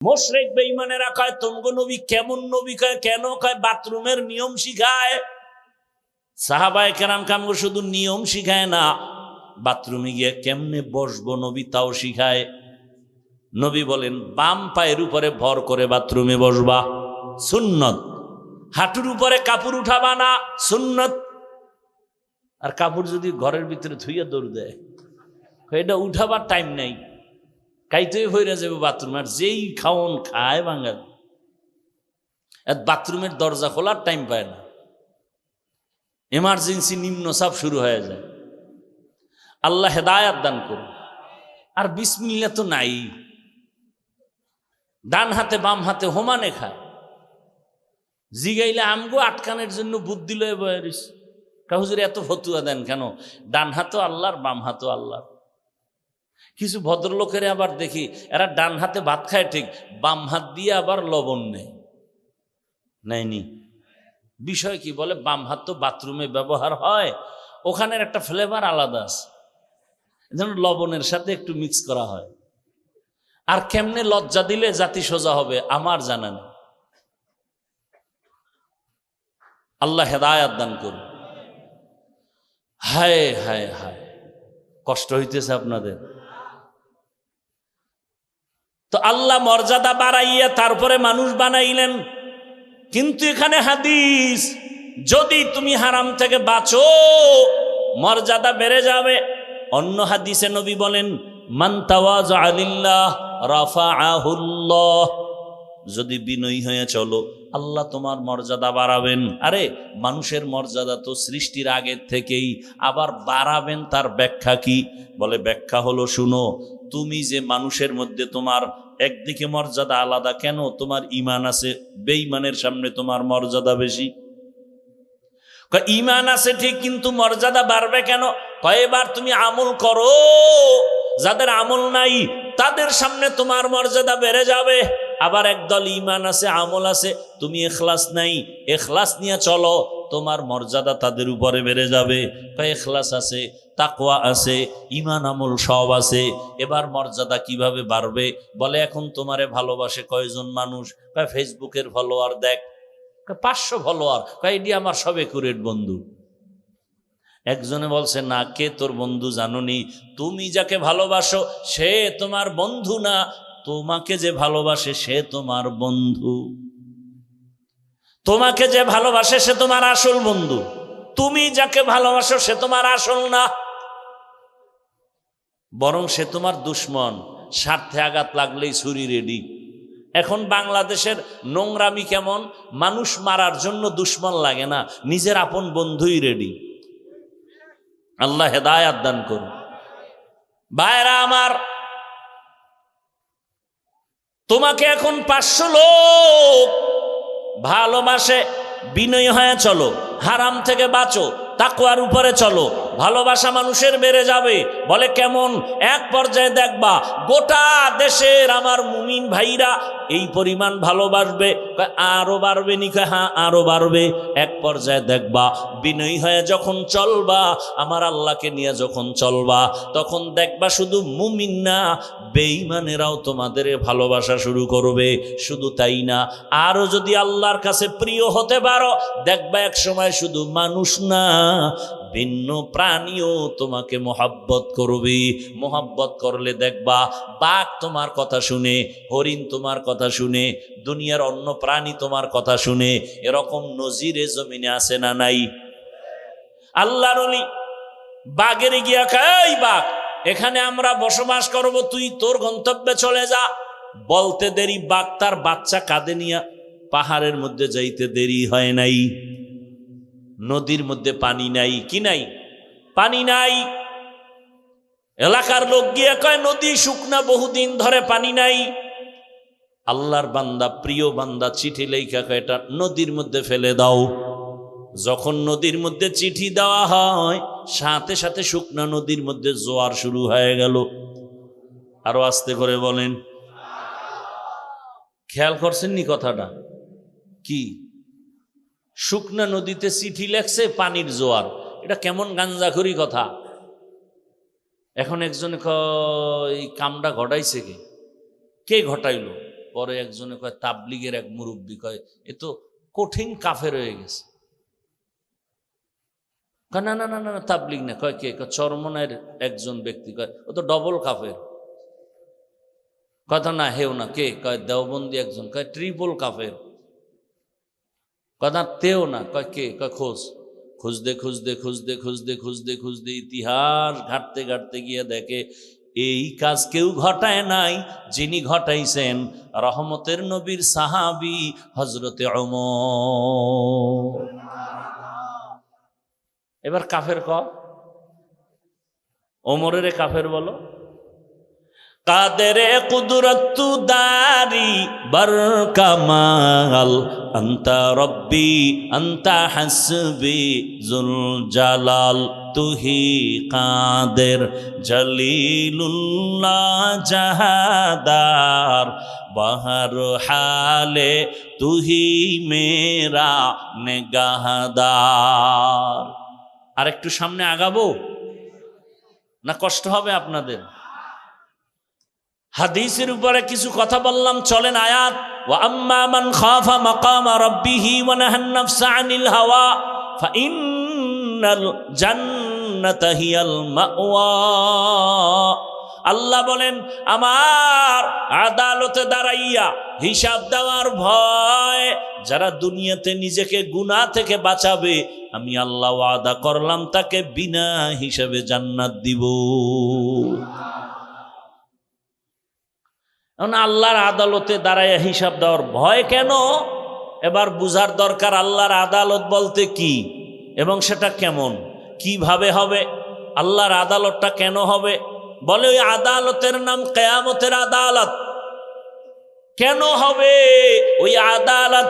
মুশরিক বেঈমানেরা কয় তোমগো নবী কেমন নবী, কয় কেন, কয় বাথরুমের নিয়ম শিখায়। সাহাবায়ে কেরাম কামগো শুধু নিয়ম শিখায় না, বাথরুমে গিয়ে কেমনে বসবো নবী তাও শিখায়। নবী বলেন বাম পায়ের উপরে ভর করে বাথরুমে বসবা, সুন্নত। হাঁটুর উপরে কাপড় উঠাবা না, সুন্নত। আর কাপড় যদি ঘরের ভিতরে থুইয়া দৌড় দেয়, এটা উঠাবার টাইম নাই, কাইতেই হইরা যাবে বাথরুম। আর যেই খাওন খায় বাঙাল, বাথরুমের দরজা খোলার টাইম পায় না, এমার্জেন্সি নিম্নচাপ শুরু হয়ে যায়। আল্লাহ হেদায়াত দান করুন। আর বিসমিল্লাহ তো নাই, ডান হাতে বাম হাতে হোমানে খায়। জিগাইলে আমগো আটকানের জন্য বুদ্ধি লয়ে বয়ারিস, হুজুর এত ফতুয়া দেন কেন? ডান হাতও আল্লাহর, বাম হাতও আল্লাহর। কিছু ভদ্রলোকের আবার দেখি এরা ডান হাতে ভাত খায় ঠিক, বাম হাত দিয়ে আবার লবণ নেয়, নেয়নি। বিষয় কি? বলে বাম হাত তো বাথরুমে ব্যবহার হয়, ওখানের একটা ফ্লেভার আলাদা আছে, যেন লবণের সাথে একটু মিক্স করা হয়। আর কেমনে লজ্জা দিলে জাতি সোজা হবে আমার জানা নেই। আল্লাহ হেদায়াত দান করুন। হায় হায় হায়, কষ্ট হইতেছে আপনাদের। তো আল্লাহ মর্যাদা বাড়াইয়া তারপরে মানুষ বানাইলেন। কিন্তু এখানে হাদিস, যদি তুমি হারাম থেকে বাঁচো মর্যাদা বেড়ে যাবে। অন্য হাদিসে নবী বলেন মান তাওয়াযা লিল্লাহ রাফাআহুল্লাহ, যদি বিনয়ী হয়ে চলো আল্লাহ তোমার মর্যাদা বাড়াবেন। আরে মানুষের মর্যাদা তো সৃষ্টির আগের থেকেই, আবার বাড়াবেন তার ব্যাখ্যা কি? বলে ব্যাখ্যা হলো শুনো, তুমি যে মানুষের মধ্যে তোমার একদিকে মর্যাদা আলাদা কেন? তোমার ঈমান আছে, বেঈমানের সামনে তোমার মর্যাদা বেশি। ঈমান আছে ঠিক, কিন্তু মর্যাদা বাড়বে কেন? কয়েকবার তুমি আমল করো, যাদের আমল নাই তাদের সামনে তোমার মর্যাদা বেড়ে যাবে। আবার একদল ঈমান আছে, আমল আছে, তুমি ইখলাস নাই, ইখলাস নিয়ে চলো, তোমার মর্যাদা তাদের উপরে বেড়ে যাবে। ইখলাস আছে, তাকওয়া আছে, ঈমান আমল সব আছে, এবার মর্যাদা কিভাবে বাড়বে? বলে এখন তোমারে ভালোবাসে কয়জন মানুষ? ফেসবুকের ফলোয়ার দেখ, 500 ফলোয়ার, এটি আমার সব একুরেট বন্ধু। একজনে বলছে না, কে তোর বন্ধু জানোনি? তুমি যাকে ভালোবাসো সে তোমার বন্ধু না, তোমাকে যে ভালোবাসে সে তোমার বন্ধু। তোমাকে যে ভালোবাসে সে তোমার আসল বন্ধু, তুমি যাকে ভালোবাসো সে তোমার আসল না, বরং সে তোমার দুশ্মন। স্বার্থে আঘাত লাগলেই ছুরি রেডি। এখন বাংলাদেশের নোংরামি কেমন, মানুষ মারার জন্য দুশ্মন লাগে না, নিজের আপন বন্ধুই রেডি। আল্লাহ হেদায়াত দান করুন। ভাইরা আমার, তোমাকে এখন 500 লোক ভালোবাসে, বিনয়ী হয়ে চলো, হারাম থেকে বাঁচো, তাকওয়ার উপরে চলো, ভালোবাসা মানুষের বেড়ে যাবে। বলে কেমন? এক পর্যায়ে দেখবা গোটা দেশের আমার মুমিন ভাইরা এই পরিমাণ ভালোবাসবে। আরো বাড়বে নি? হ্যাঁ আরো বাড়বে। এক পর্যায়ে দেখবা বিনয়ী হয়ে যখন চলবা, আমার আল্লাহকে নিয়ে যখন চলবা, তখন দেখবা শুধু মুমিন না, বেঈমানেরাও তোমাদের ভালোবাসা শুরু করবে। শুধু তাই না, আরো যদি আল্লাহর কাছে প্রিয় হতে পারো, দেখবা এক সময় শুধু মানুষ না, ভিন্ন প্রাণীও তোমাকে মোহাব্বত করবে। মোহাব্বত করলে দেখবা বাঘ তোমার কথা শুনে, হরিণ তোমার কথা শুনে, দুনিয়ার অন্য প্রাণী তোমার কথা শুনে। এরকম নজিরে জমিনে আছে না নাই? আল্লাহর ওলি বাঘের গিয়া কয়, বাঘ এখানে আমরা বসবাস করব, তুই তোর গন্তব্যে চলে যা। বলতে দেরি, বাঘ তার বাচ্চা কাঁধে নিয়া পাহাড়ের মধ্যে যাইতে দেরি হয় নাই। নদীর মধ্যে পানি নাই, কি নাই? পানি নাই। এলাকার লোক গিয়ে কয় নদী শুকনা, বহুদিন ধরে পানি নাই। আল্লাহর বান্দা, প্রিয় বান্দা চিঠি লেখা কয় এটা নদীর মধ্যে ফেলে দাও। যখন নদীর মধ্যে চিঠি দেওয়া হয়, সাথে সাথে শুকনা নদীর মধ্যে জোয়ার শুরু হয়ে গেল। আরো আস্তে করে বলেন, খেয়াল করছেন নি কথাটা? কি শুকনা নদীতে চিঠি লেখছে, পানির জোয়ার, এটা কেমন গাঞ্জাখুরি কথা। এখন একজন এই কামটা ঘটাইছে কে? কে ঘটাইল? পরে একজনে কয় তাবলিগের এক মুরব্বী কয় এ তো কঠিন কাফের হয়ে গেছে। না না না না না তাবলিগ না। কয় কে? চরমনের একজন ব্যক্তি। কয় ও তো ডবল কাফের। কথা না হেও না। কে? কয় দেওবন্দি একজন। কয় ট্রিপল কাফের। কথা তেও না। কয় কে? কয় খোঁজ। খুঁজতে খুঁজতে খুঁজতে খুঁজতে খুঁজতে খুঁজতে ইতিহাস ঘাটতে ঘাটতে গিয়ে দেখে এই কাজ কেউ ঘটায় নাই, যিনি ঘটাইছেন রহমতের নবীর সাহাবী হযরতে ওমর। এবার কাফের ক ওমরের কাফের বলো। কাদেরে কুদরতু দারি বার কামাল আন্তা রব্বি আন্তা হাসবি জুল জালাল তুহি কাদের জলিলুল্লাহ জাহাদার বাহার হালে তুহি মেরা নেগাহদার। আর একটু সামনে আগাবো না কষ্ট হবে আপনাদের? হাদিসের উপরে কিছু কথা বললাম, চলেন আয়াত। ওয়া আম্মা মান খাফা মাকামা রাব্বিহি ওয়া নাহান নাফসা আনিল হাওয়া ফাইন্নাল জান্নাতা হিয়াল মাওয়া। আল্লাহ বলেন আমার আদালতে দাঁড়াইয়া হিসাব দেওয়ার ভয় যারা দুনিয়াতে নিজেকে গুনাহ থেকে বাঁচাবে, আমি আল্লাহ ওয়াদা করলাম তাকে বিনা হিসাবে জান্নাত দিব। আল্লাহর আদালতে দাঁড়াইয়া হিসাব দেওয়ার ভয় কেন? এবার বুঝার দরকার আল্লাহর আদালত বলতে কি এবং সেটা কেমন, কিভাবে হবে, আল্লাহর আদালতটা কেন হবে। বলে ওই আদালতের নাম কিয়ামতের আদালত। কেন হবে ওই আদালত?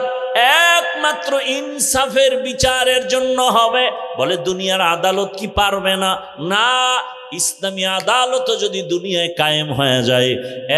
একমাত্র ইনসাফের বিচারের জন্য হবে। বলে দুনিয়ার আদালত কি পারবে না? না, ইসলামী আদালত যদি দুনিয়ায় কায়েম হয়ে যায়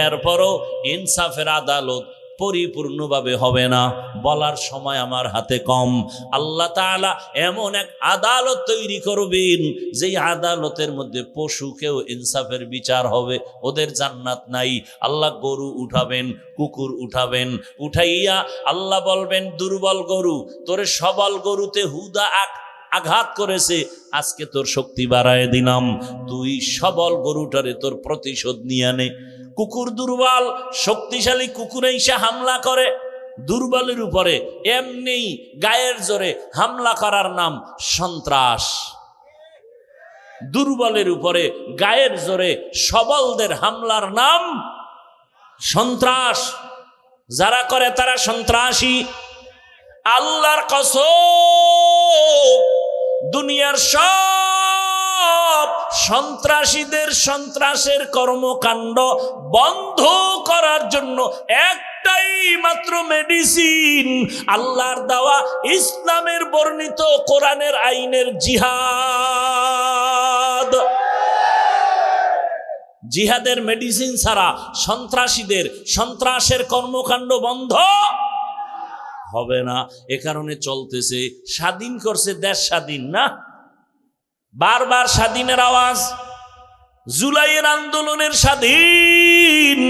এরপরও ইনসাফের আদালত পরিপূর্ণভাবে হবে না। বলার সময় আমার হাতে কম। আল্লাহ তাআলা এমন এক আদালত তৈরি করবেন যেই আদালতের মধ্যে পশুকেও ইনসাফের বিচার হবে। ওদের জান্নাত নাই। আল্লাহ গরু উঠাবেন, কুকুর উঠাবেন, উঠাইয়া আল্লাহ বলবেন দুর্বল গরু তোরে সবল গরুতে হুদা আঘাত করেছে, আজকে তোর শক্তি বাড়ায় দিলাম, তুই সবল গরুটারে তোর প্রতিশোধ নিয়ে আনে। কুকুর দুর্বল, শক্তিশালী কুকুর এসে হামলা করে দুর্বলের উপরে, এমনি গায়ের জোরে হামলা করার নাম সন্ত্রাস। দুর্বলের উপরে গায়ের জোরে সবলদের হামলার নাম সন্ত্রাস। যারা করে তারা সন্ত্রাসী। আল্লাহর কসম, দুনিয়ার সব সন্ত্রাসীদের সন্ত্রাসের কর্মকাণ্ড বন্ধ করার জন্য একটাই মাত্র মেডিসিন, আল্লাহর দেওয়া ইসলামের বর্ণিত কোরআনের আইনের জিহাদ। জিহাদের মেডিসিন ছাড়া সন্ত্রাসীদের সন্ত্রাসের কর্মকাণ্ড বন্ধ হবে না। এ কারণে চলতেছে, স্বাধীন করছে দেশ, স্বাধীন না, বারবার স্বাধীনের আওয়াজ। জুলাইয়ের আন্দোলনের স্বাধীন,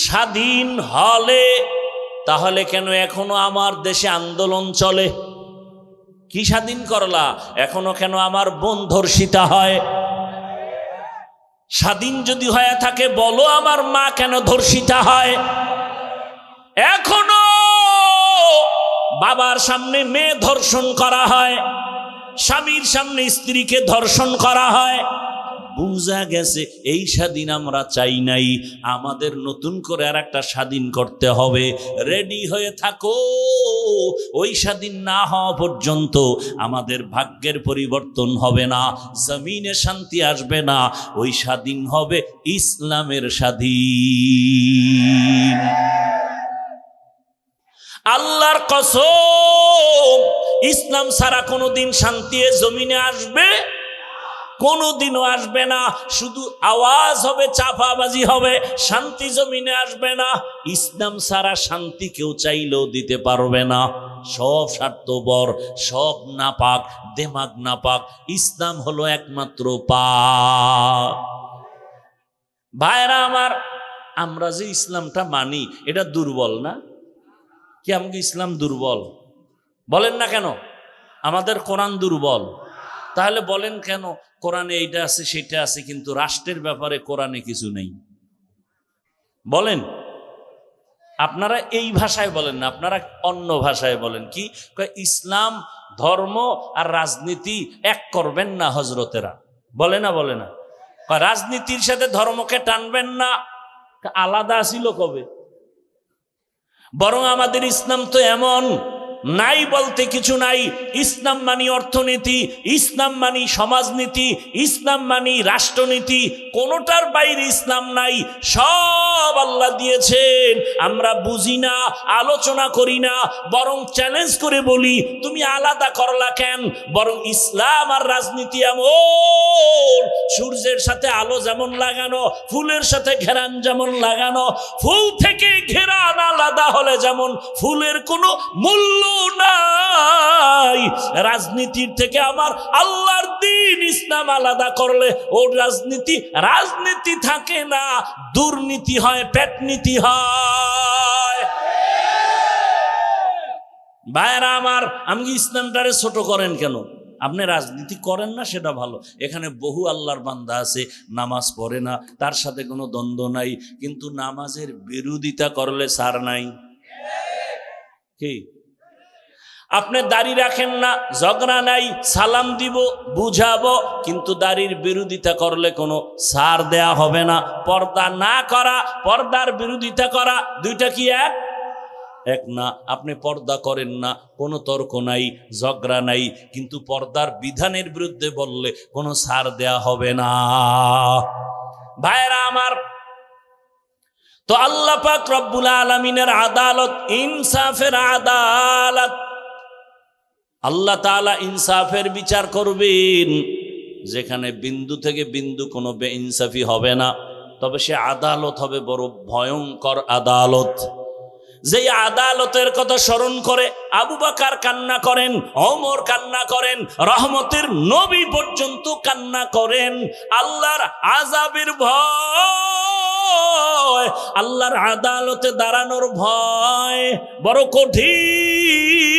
স্বাধীন হলে তাহলে কেন এখনো আমার দেশে আন্দোলন চলে? কি স্বাধীন করলা? এখনো কেন আমার বোন ধর্ষিতা হয়? স্বাধীন যদি হয়ে থাকে বলো আমার মা কেন ধর্ষিতা হয়? এখনো বাবার সামনে মেয়ে ধর্ষণ করা হয়, স্বামীর সামনে স্ত্রীকে ধর্ষণ করা হয়। বুঝা গেছে এই স্বাধীন আমরা চাই নাই, আমাদের নতুন করে আর একটা স্বাধীন করতে হবে। রেডি হয়ে থাকো। ওই স্বাধীন না হওয়া পর্যন্ত আমাদের ভাগ্যের পরিবর্তন হবে না, জমিনে শান্তি আসবে না। ওই স্বাধীন হবে ইসলামের স্বাধীন। আল্লাহর কসম, ইসলাম ছাড়া কোনোদিন শান্তি জমিনে আসবে? কোনোদিনও আসবে না। শুধু আওয়াজ হবে, চাপাবাজি হবে, শান্তি জমিনে আসবে না। ইসলাম ছাড়া শান্তি কেউ চাইলেও দিতে পারবে না। সব স্বার্থপর, সব নাপাক, দেমাগ নাপাক। ইসলাম হলো একমাত্র পাক। ভাইরা আমার, আমরা যে ইসলামটা মানি এটা দুর্বল না? কি আমাকে ইসলাম দুর্বল? বলেন না কেন? আমাদের কোরআন দুর্বল। তাহলে বলেন কেন কোরআনে এইটা আছে সেটা আছে, কিন্তু রাষ্ট্রের ব্যাপারে কোরআনে কিছু নেই? বলেন। আপনারা এই ভাষায় বলেন না, আপনারা অন্য ভাষায় বলেন। কি ইসলাম ধর্ম আর রাজনীতি এক করবেন না হজরতেরা, বলে না? বলে না? রাজনীতির সাথে ধর্মকে টানবেন না। আলাদা ছিল কবে? বরং আমাদের ইসলাম তো এমন, নাই বলতে কিছু নাই। ইসলাম মানি অর্থনীতি, ইসলাম মানি সমাজনীতি, ইসলাম মানি রাষ্ট্রনীতি, কোনোটার বাইরে ইসলাম নাই। সব আল্লাহ দিয়েছেন, আমরা বুঝি না, আলোচনা করি না, বরং চ্যালেঞ্জ করে বলি তুমি আলাদা করলা কেন? বরং ইসলাম আর রাজনীতি এমন, সূর্যের সাথে আলো যেমন লাগানো, ফুলের সাথে ঘেরান যেমন লাগানো, ফুল থেকে ঘেরান আলাদা হলে যেমন ফুলের কোনো মূল্য নাই, রাজনীতির থেকে আমার আল্লাহর দ্বীন ইসলাম আলাদা করলে ও রাজনীতি থাকে না, দুর্নীতি হয়, পেটনীতি হয়। ভাইরা আমার, আমি ইসলামটারে ছোট করেন কেন? আপনি রাজনীতি করেন না সেটা ভালো, এখানে বহু আল্লাহর বান্দা আছে নামাজ পড়ে না, তার সাথে কোনো দ্বন্দ্ব নাই, কিন্তু নামাজের বিরোধিতা করলে ছাড় নাই। কি আপনি দাড়ি রাখেন না, ঝগড়া নাই, সালাম দিব, বুঝাবো, কিন্তু দাড়ির বিরোধিতা করলে কোনো ছাড় দেয়া হবে না। পর্দা না করা, পর্দার বিরোধিতা করা, দুইটা কি এক না? আপনি পর্দা করেন না, কোনো তর্ক নাই, ঝগড়া নাই, কিন্তু পর্দার বিধানের বিরুদ্ধে বললে কোনো ছাড় দেয়া হবে না। ভাইরা আমার, তো আল্লাহ পাক রব্বুল আলামিনের আদালত, ইনসাফের আদালত, আল্লাহ তাআলা ইনসাফের বিচার করবেন, যেখানে বিন্দু থেকে বিন্দু কোনো বেইনসাফি হবে না। তবে সে আদালত হবে বড় ভয়ঙ্কর আদালত। যেই আদালতের কথা স্মরণ করে আবু বকর কান্না করেন, ওমর কান্না করেন, রহমতের নবী পর্যন্ত কান্না করেন। আল্লাহর আযাবের ভয়, আল্লাহর আদালতে দাঁড়ানোর ভয় বড় কঠিন।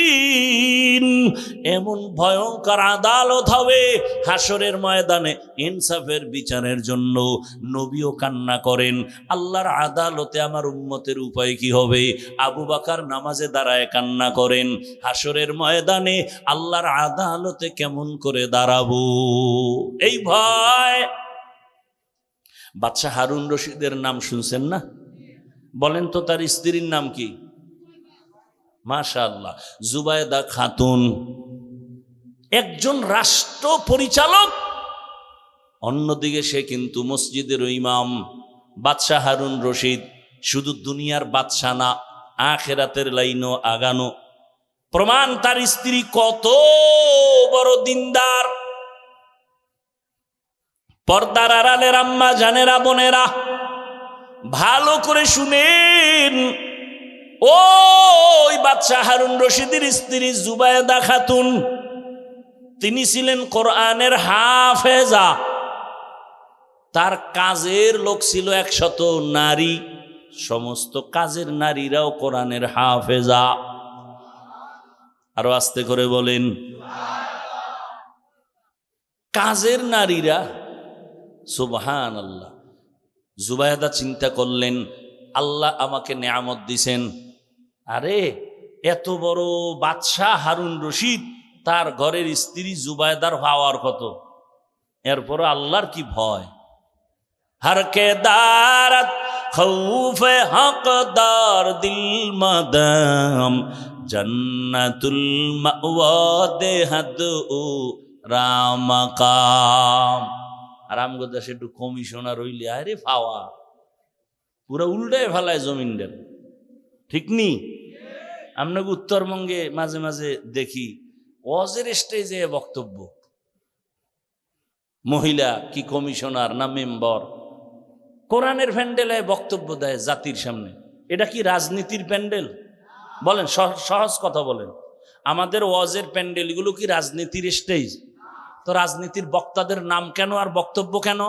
এমন ভয়ঙ্কর আদালত হবে হাসরের ময়দানে, ইনসাফের বিচারের জন্য নবীও কান্না করেন। আল্লাহর আদালতে আমার উম্মতের উপায় কি হবে? আবু বকর নামাজে দাঁড়ায় কান্না করেন, হাসরের ময়দানে আল্লাহর আদালতে কেমন করে দাঁড়াবো, এই ভয়। বাদশা হারুন রশিদের নাম শুনছেন না? বলেন তো তার স্ত্রীর নাম কি? মাশাআল্লাহ, জুবায়দা খাতুন। একজন রাষ্ট্র পরিচালক, অন্যদিকে সে কিন্তু মসজিদের ইমাম। বাদশা হারুন রশিদ শুধু দুনিয়ার বাদশা না, আখিরাতের লাইনও আগানো। প্রমাণ তার স্ত্রী কত বড় দিনদার। পর্দার আড়ালের আম্মা জানেরা, বোনেরা, ভালো করে শুনেন। ওই বাদশা হারুন রশিদের স্ত্রী জুবায়দা খাতুন, তিনি ছিলেন কোরআনের হাফেজা। তার কাজের লোক ছিল 100 নারী, সমস্ত কাজের নারীরাও কোরআনের হাফেজা। আরো আস্তে করে বলেন, কাজের নারীরা। সুবহানাল্লাহ। জুবায়দা চিন্তা করলেন, আল্লাহ আমাকে নেয়ামত দিছেন, আরে এত বড় বাদশাহ হারুন রশিদ, তার ঘরের স্ত্রী জুবায়দার পাওয়ার কত। এরপর আল্লাহর কি ভয়। হরকে দারত খৌফে হকদার দিল মাদাম, জন্নাতুল মাওয়া দেহাদ ও রামাকাম। আরামগোদাসে একটু কমিশনার হইলে আরে পাওয়া, পুরা উল্টায় ফেলায় জমিনদের, ঠিক নি? আপনাকে উত্তরবঙ্গে মাঝে মাঝে দেখি ওয়াজের স্টেজে বক্তব্য, মহিলা কি কমিশনার না মেম্বার কোরআনের প্যান্ডেলে বক্তব্য দেয় জাতির সামনে। এটা কি রাজনীতির প্যান্ডেল? বলেন, সহজ কথা বলেন। আমাদের ওয়াজের প্যান্ডেলগুলো কি রাজনীতির স্টেজ? তো রাজনীতির বক্তাদের নাম কেন আর বক্তব্য কেন?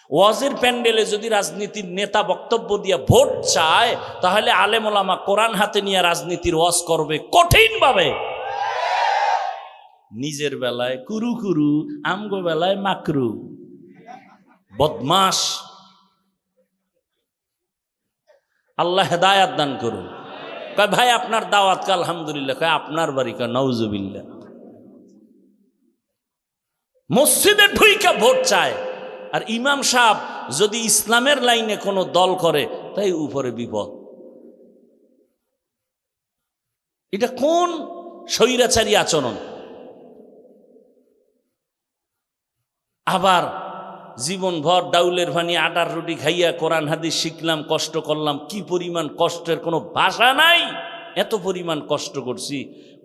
ওয়াজের প্যান্ডেলে যদি রাজনীতির নেতা বক্তব্য দিয়ে ভোট চায়, তাহলে আলেম ওলামা কোরআন হাতে নিয়ে রাজনীতির ওয়াজ করবে কঠিনভাবে। নিজের বেলায় কুরু কুরু, আমগো বেলায় মাকরু, বদমাস। আল্লাহ হেদায়াত দান করুন। কয় ভাই আপনার দাওয়াত, কা আলহামদুলিল্লাহ। কয় আপনার বাড়ি? কা নাউজুবিল্লাহ। মসজিদে ঢুইকা ভোট চায়, আর ইমাম সাহেব যদি ইসলামের লাইনে কোনো দল করে, তাই উপরে বিপদ। এটা কোন স্বৈরাচারী আচরণ? আবার জীবনভর ডাউলের ভানি আটার রুটি খাইয়া কোরআন হাদিস শিখলাম, কষ্ট করলাম। কি পরিমাণ কষ্টের কোনো ভাষা নাই। এত পরিমাণ কষ্ট করছি।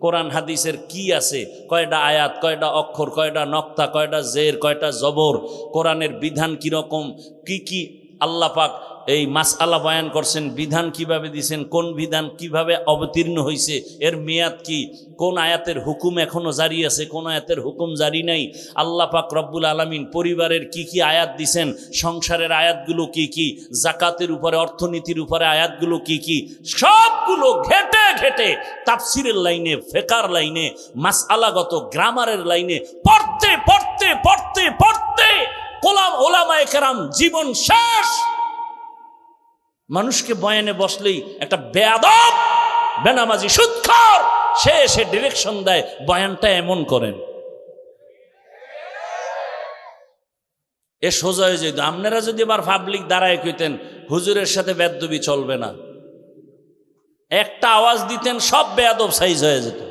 কোরআন হাদিসের কি আছে, কয়টা আয়াত, কয়টা অক্ষর, কয়টা নক্তা, কয়টা জের, কয়টা জবর, কোরআনের বিধান কিরকম, কি কি আল্লাহ পাক এই মাসআলা বয়ান করছেন, বিধান কিভাবে দিয়েছেন, কোন বিধান কিভাবে অবতীর্ণ হয়েছে, এর মেয়াদ কি, কোন আয়াতের হুকুম এখনো জারি আছে, কোন আয়াতের হুকুম জারি নাই, আল্লাহ পাক রব্বুল আলামিন পরিবারের কি কি আয়াত দিছেন, সংসারের আয়াতগুলো কি কি, জাকাতের উপরে, অর্থনীতির উপরে আয়াতগুলো কি কি, সবগুলো ঘেটে ঘেটে তাফসিরের লাইনে, ফিকহের লাইনে, মাসআলাগত গ্রামারের লাইনে পড়তে পড়তে পড়তে পড়তে ওলামায়ে কেরাম জীবন শেষ। মানুষকে বয়ানে বসলেই একটা বেয়াদব, বেনামাজি, সুদখোর, সে এসে ডিরেকশন দেয়, বয়ানটা এমন করেন। এ সোজা হয়ে যেত। আপনারা যদি আবার পাবলিক দাঁড়ায় কইতেন হুজুরের সাথে বেয়াদবি চলবে না, একটা আওয়াজ দিতেন সব বেয়াদব সাইজ হয়ে যেত।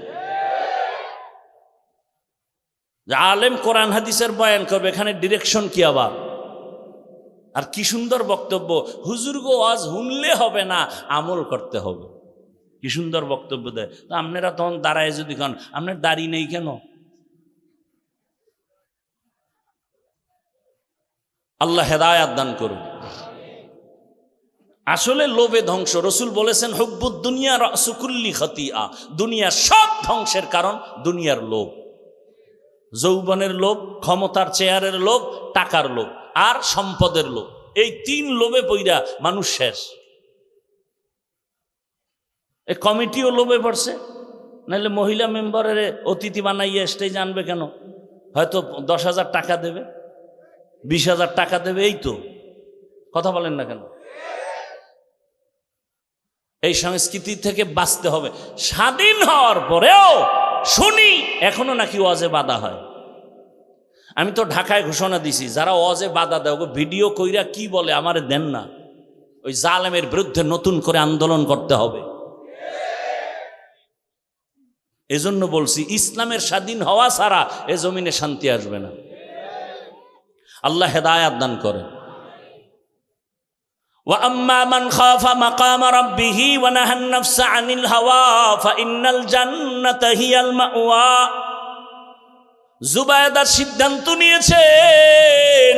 আলেম কোরআন হাদিসের বয়ান করবে, এখানে ডিরেকশন কি আবার? আর কি সুন্দর বক্তব্য। হুজুর গো ওয়াজ শুনলে হবে না, আমল করতে হবে। কি সুন্দর বক্তব্য দেয়। তো আপনারা তখন দাঁড়ায় যদি কন আপনার দাড়ি নেই কেন? আল্লাহ হেদায়াত দান করুন। আসলে লোভে ধ্বংস। রসুল বলেছেন হুব্বুদ দুনিয়া রাসু কুল্লি খতিয়া, দুনিয়ার সব ধ্বংসের কারণ দুনিয়ার লোভ। যৌবনের লোভ, ক্ষমতার চেয়ারের লোভ, টাকার লোভ আর সম্পদের লোভ। এই তিন লোভে পইরা মানুষ শেষ। এই কমিটিও লোভে পড়ছে, নাহলে মহিলা মেম্বারের অতিথি বানাইয়া স্টেজ আনবে কেন? হয়তো 10,000 টাকা দেবে, 20,000 টাকা দেবে, এই তো। কথা বলেন না কেন? এই সংস্কৃতি থেকে বাঁচতে হবে। স্বাধীন হওয়ার পরেও শুনি এখনো নাকি ওয়াজে বাধা হয়। আমি তো ঢাকায় ঘোষণা দিছি, যারা ওয়াজে বাধা দেয় ভিডিও কইরা কি বলে আমারে দেন না। ওই জালেমের বিরুদ্ধে নতুন করে আন্দোলন করতে হবে। এজন্য বলছি ইসলামের স্বাধীন হওয়া ছাড়া এ জমিনে শান্তি আসবে না। আল্লাহ হেদায়াত দান করে। وَأَمَّا مَنْ خَافَ مَقَامَ رَبِّهِ وَنَهَى النَّفْسَ عَنِ الْهَوَى فَإِنَّ الْجَنَّةَ هِيَ الْمَأْوَى। জুবায়দা সিদ্ধান্ত নিয়েছেন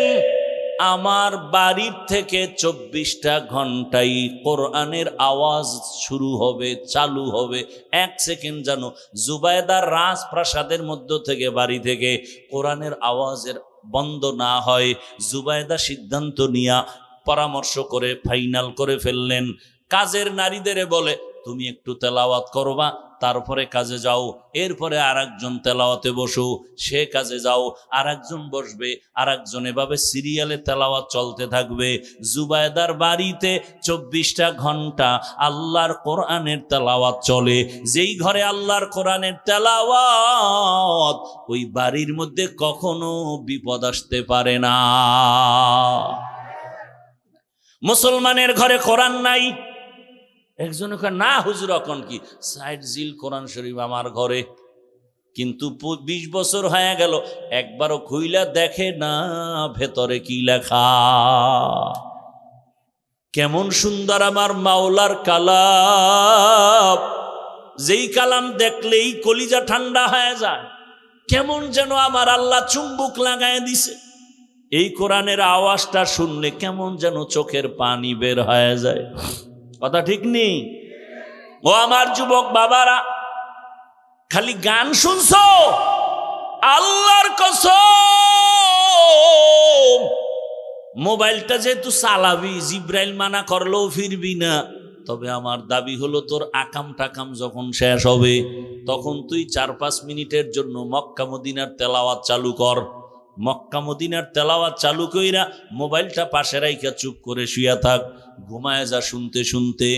আমার বাড়ির থেকে 24টা ঘন্টাই কোরআনের আওয়াজ শুরু হবে, চালু হবে। 1 সেকেন্ড যেন জুবায়দার রাজপ্রাসাদের মধ্য থেকে, বাড়ি থেকে কোরআনের আওয়াজের বন্ধ না হয়। জুবায়দা সিদ্ধান্ত নিয়া পরামর্শ করে ফাইনাল করে ফেললেন। কাজের নারীদের বলে তুমি একটু তেলাওয়াত করবা, তারপরে কাজে যাও। এরপরে আরেকজন তেলাওয়াতে বসো, সে কাজে যাও, আরেকজন বসবে, আরেকজন, এভাবে সিরিয়ালে তেলাওয়াত চলতে থাকবে। জুবায়দার বাড়িতে 24টা ঘন্টা আল্লাহর কোরআনের তেলাওয়াত চলে। যেই ঘরে আল্লাহর কোরআনের তেলাওয়াত, ওই বাড়ির মধ্যে কখনো বিপদ আসতে পারে না। মুসলমানের ঘরে কোরআন নাই, একজন না হুজুর এখন কি সাইড জিল কোরআন শরীফ আমার ঘরে, কিন্তু 20 বছর হয়ে গেল একবারও খুইলা দেখে না ভেতরে কি লেখা। কেমন সুন্দর আমার মাওলার কালাম, যেই কালাম দেখলেই কলিজা ঠান্ডা হয়ে যায়। কেমন যেন আমার আল্লাহ চুম্বুক লাগায় দিছে। এই কোরআনের আওয়াজটা শুনলে কেমন যেন চোখের পানি বের হয়ে যায়। কথা ঠিক নেই? ও আমার যুবক বাবারা, খালি গান শুনছো? আল্লাহর কসম মোবাইলটা যেহেতু চালাবি, জিব্রাইল মানা করলেও ফিরবি না। তবে আমার দাবি হলো তোর আকাম টাকাম যখন শেষ হবে তখন তুই 4-5 মিনিটের জন্য মক্কা মদিনার তেলাওয়াত চালু কর। মক্কা মদিনার তেলাওয়াত চালু কইরা মোবাইলটা পাশে রাইখা চুপ করে শুয়া থাক, ঘুমায় যা শুনতে শুনতে।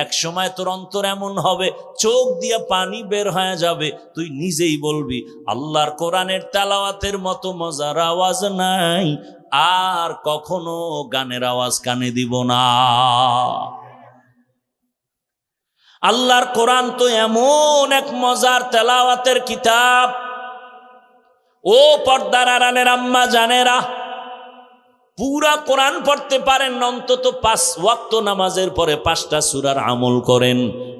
এক সময় তোর অন্তর এমন হবে চোখ দিয়া পানি বের হয়ে যাবে, তুই নিজেই বলবি আল্লাহর কোরআনের তেলাওয়াতের মতো মজার আওয়াজ নাই, আর কখনো গানের আওয়াজ কানে দিব না। আল্লাহর কোরআন তো এমন এক মজার তেলাওয়াতের কিতাব। ও পর্দার আড়ালের আম্মা জানেরা, পুরা কোরআন পড়তে পারেন, অন্তত 5 ওয়াক্ত নামাজের পরে 5টা সূরার আমল করেন,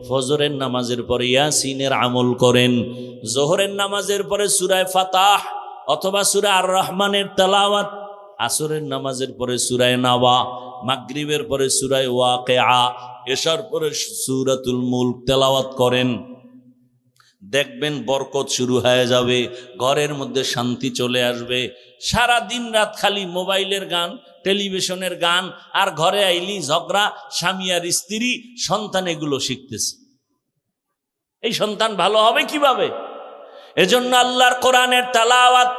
ফজরের নামাজের পরে ইয়াসিনের আমল করেন, জোহরের নামাজের পরে সূরা ফাতাহ অথবা সূরা আর রহমানের তেলাওয়াত, আসরের নামাজের পরে সূরা নাবা, মাগরিবের পরে সূরা ওয়াকিআ, এশার পরে সূরাতুল মুলক তেলাওয়াত করেন। দেখবেন বরকত শুরু হয়ে যাবে, ঘরের মধ্যে শান্তি চলে আসবে। সারা দিন রাত খালি মোবাইলের গান, টেলিভিশনের গান, আর ঘরে আইলি ঝগড়া, স্বামী আর স্ত্রী, সন্তান এগুলো শিখতেছে। এই সন্তান ভালো হবে কিভাবে? এজন্য আল্লাহর কোরআনের তেলাওয়াত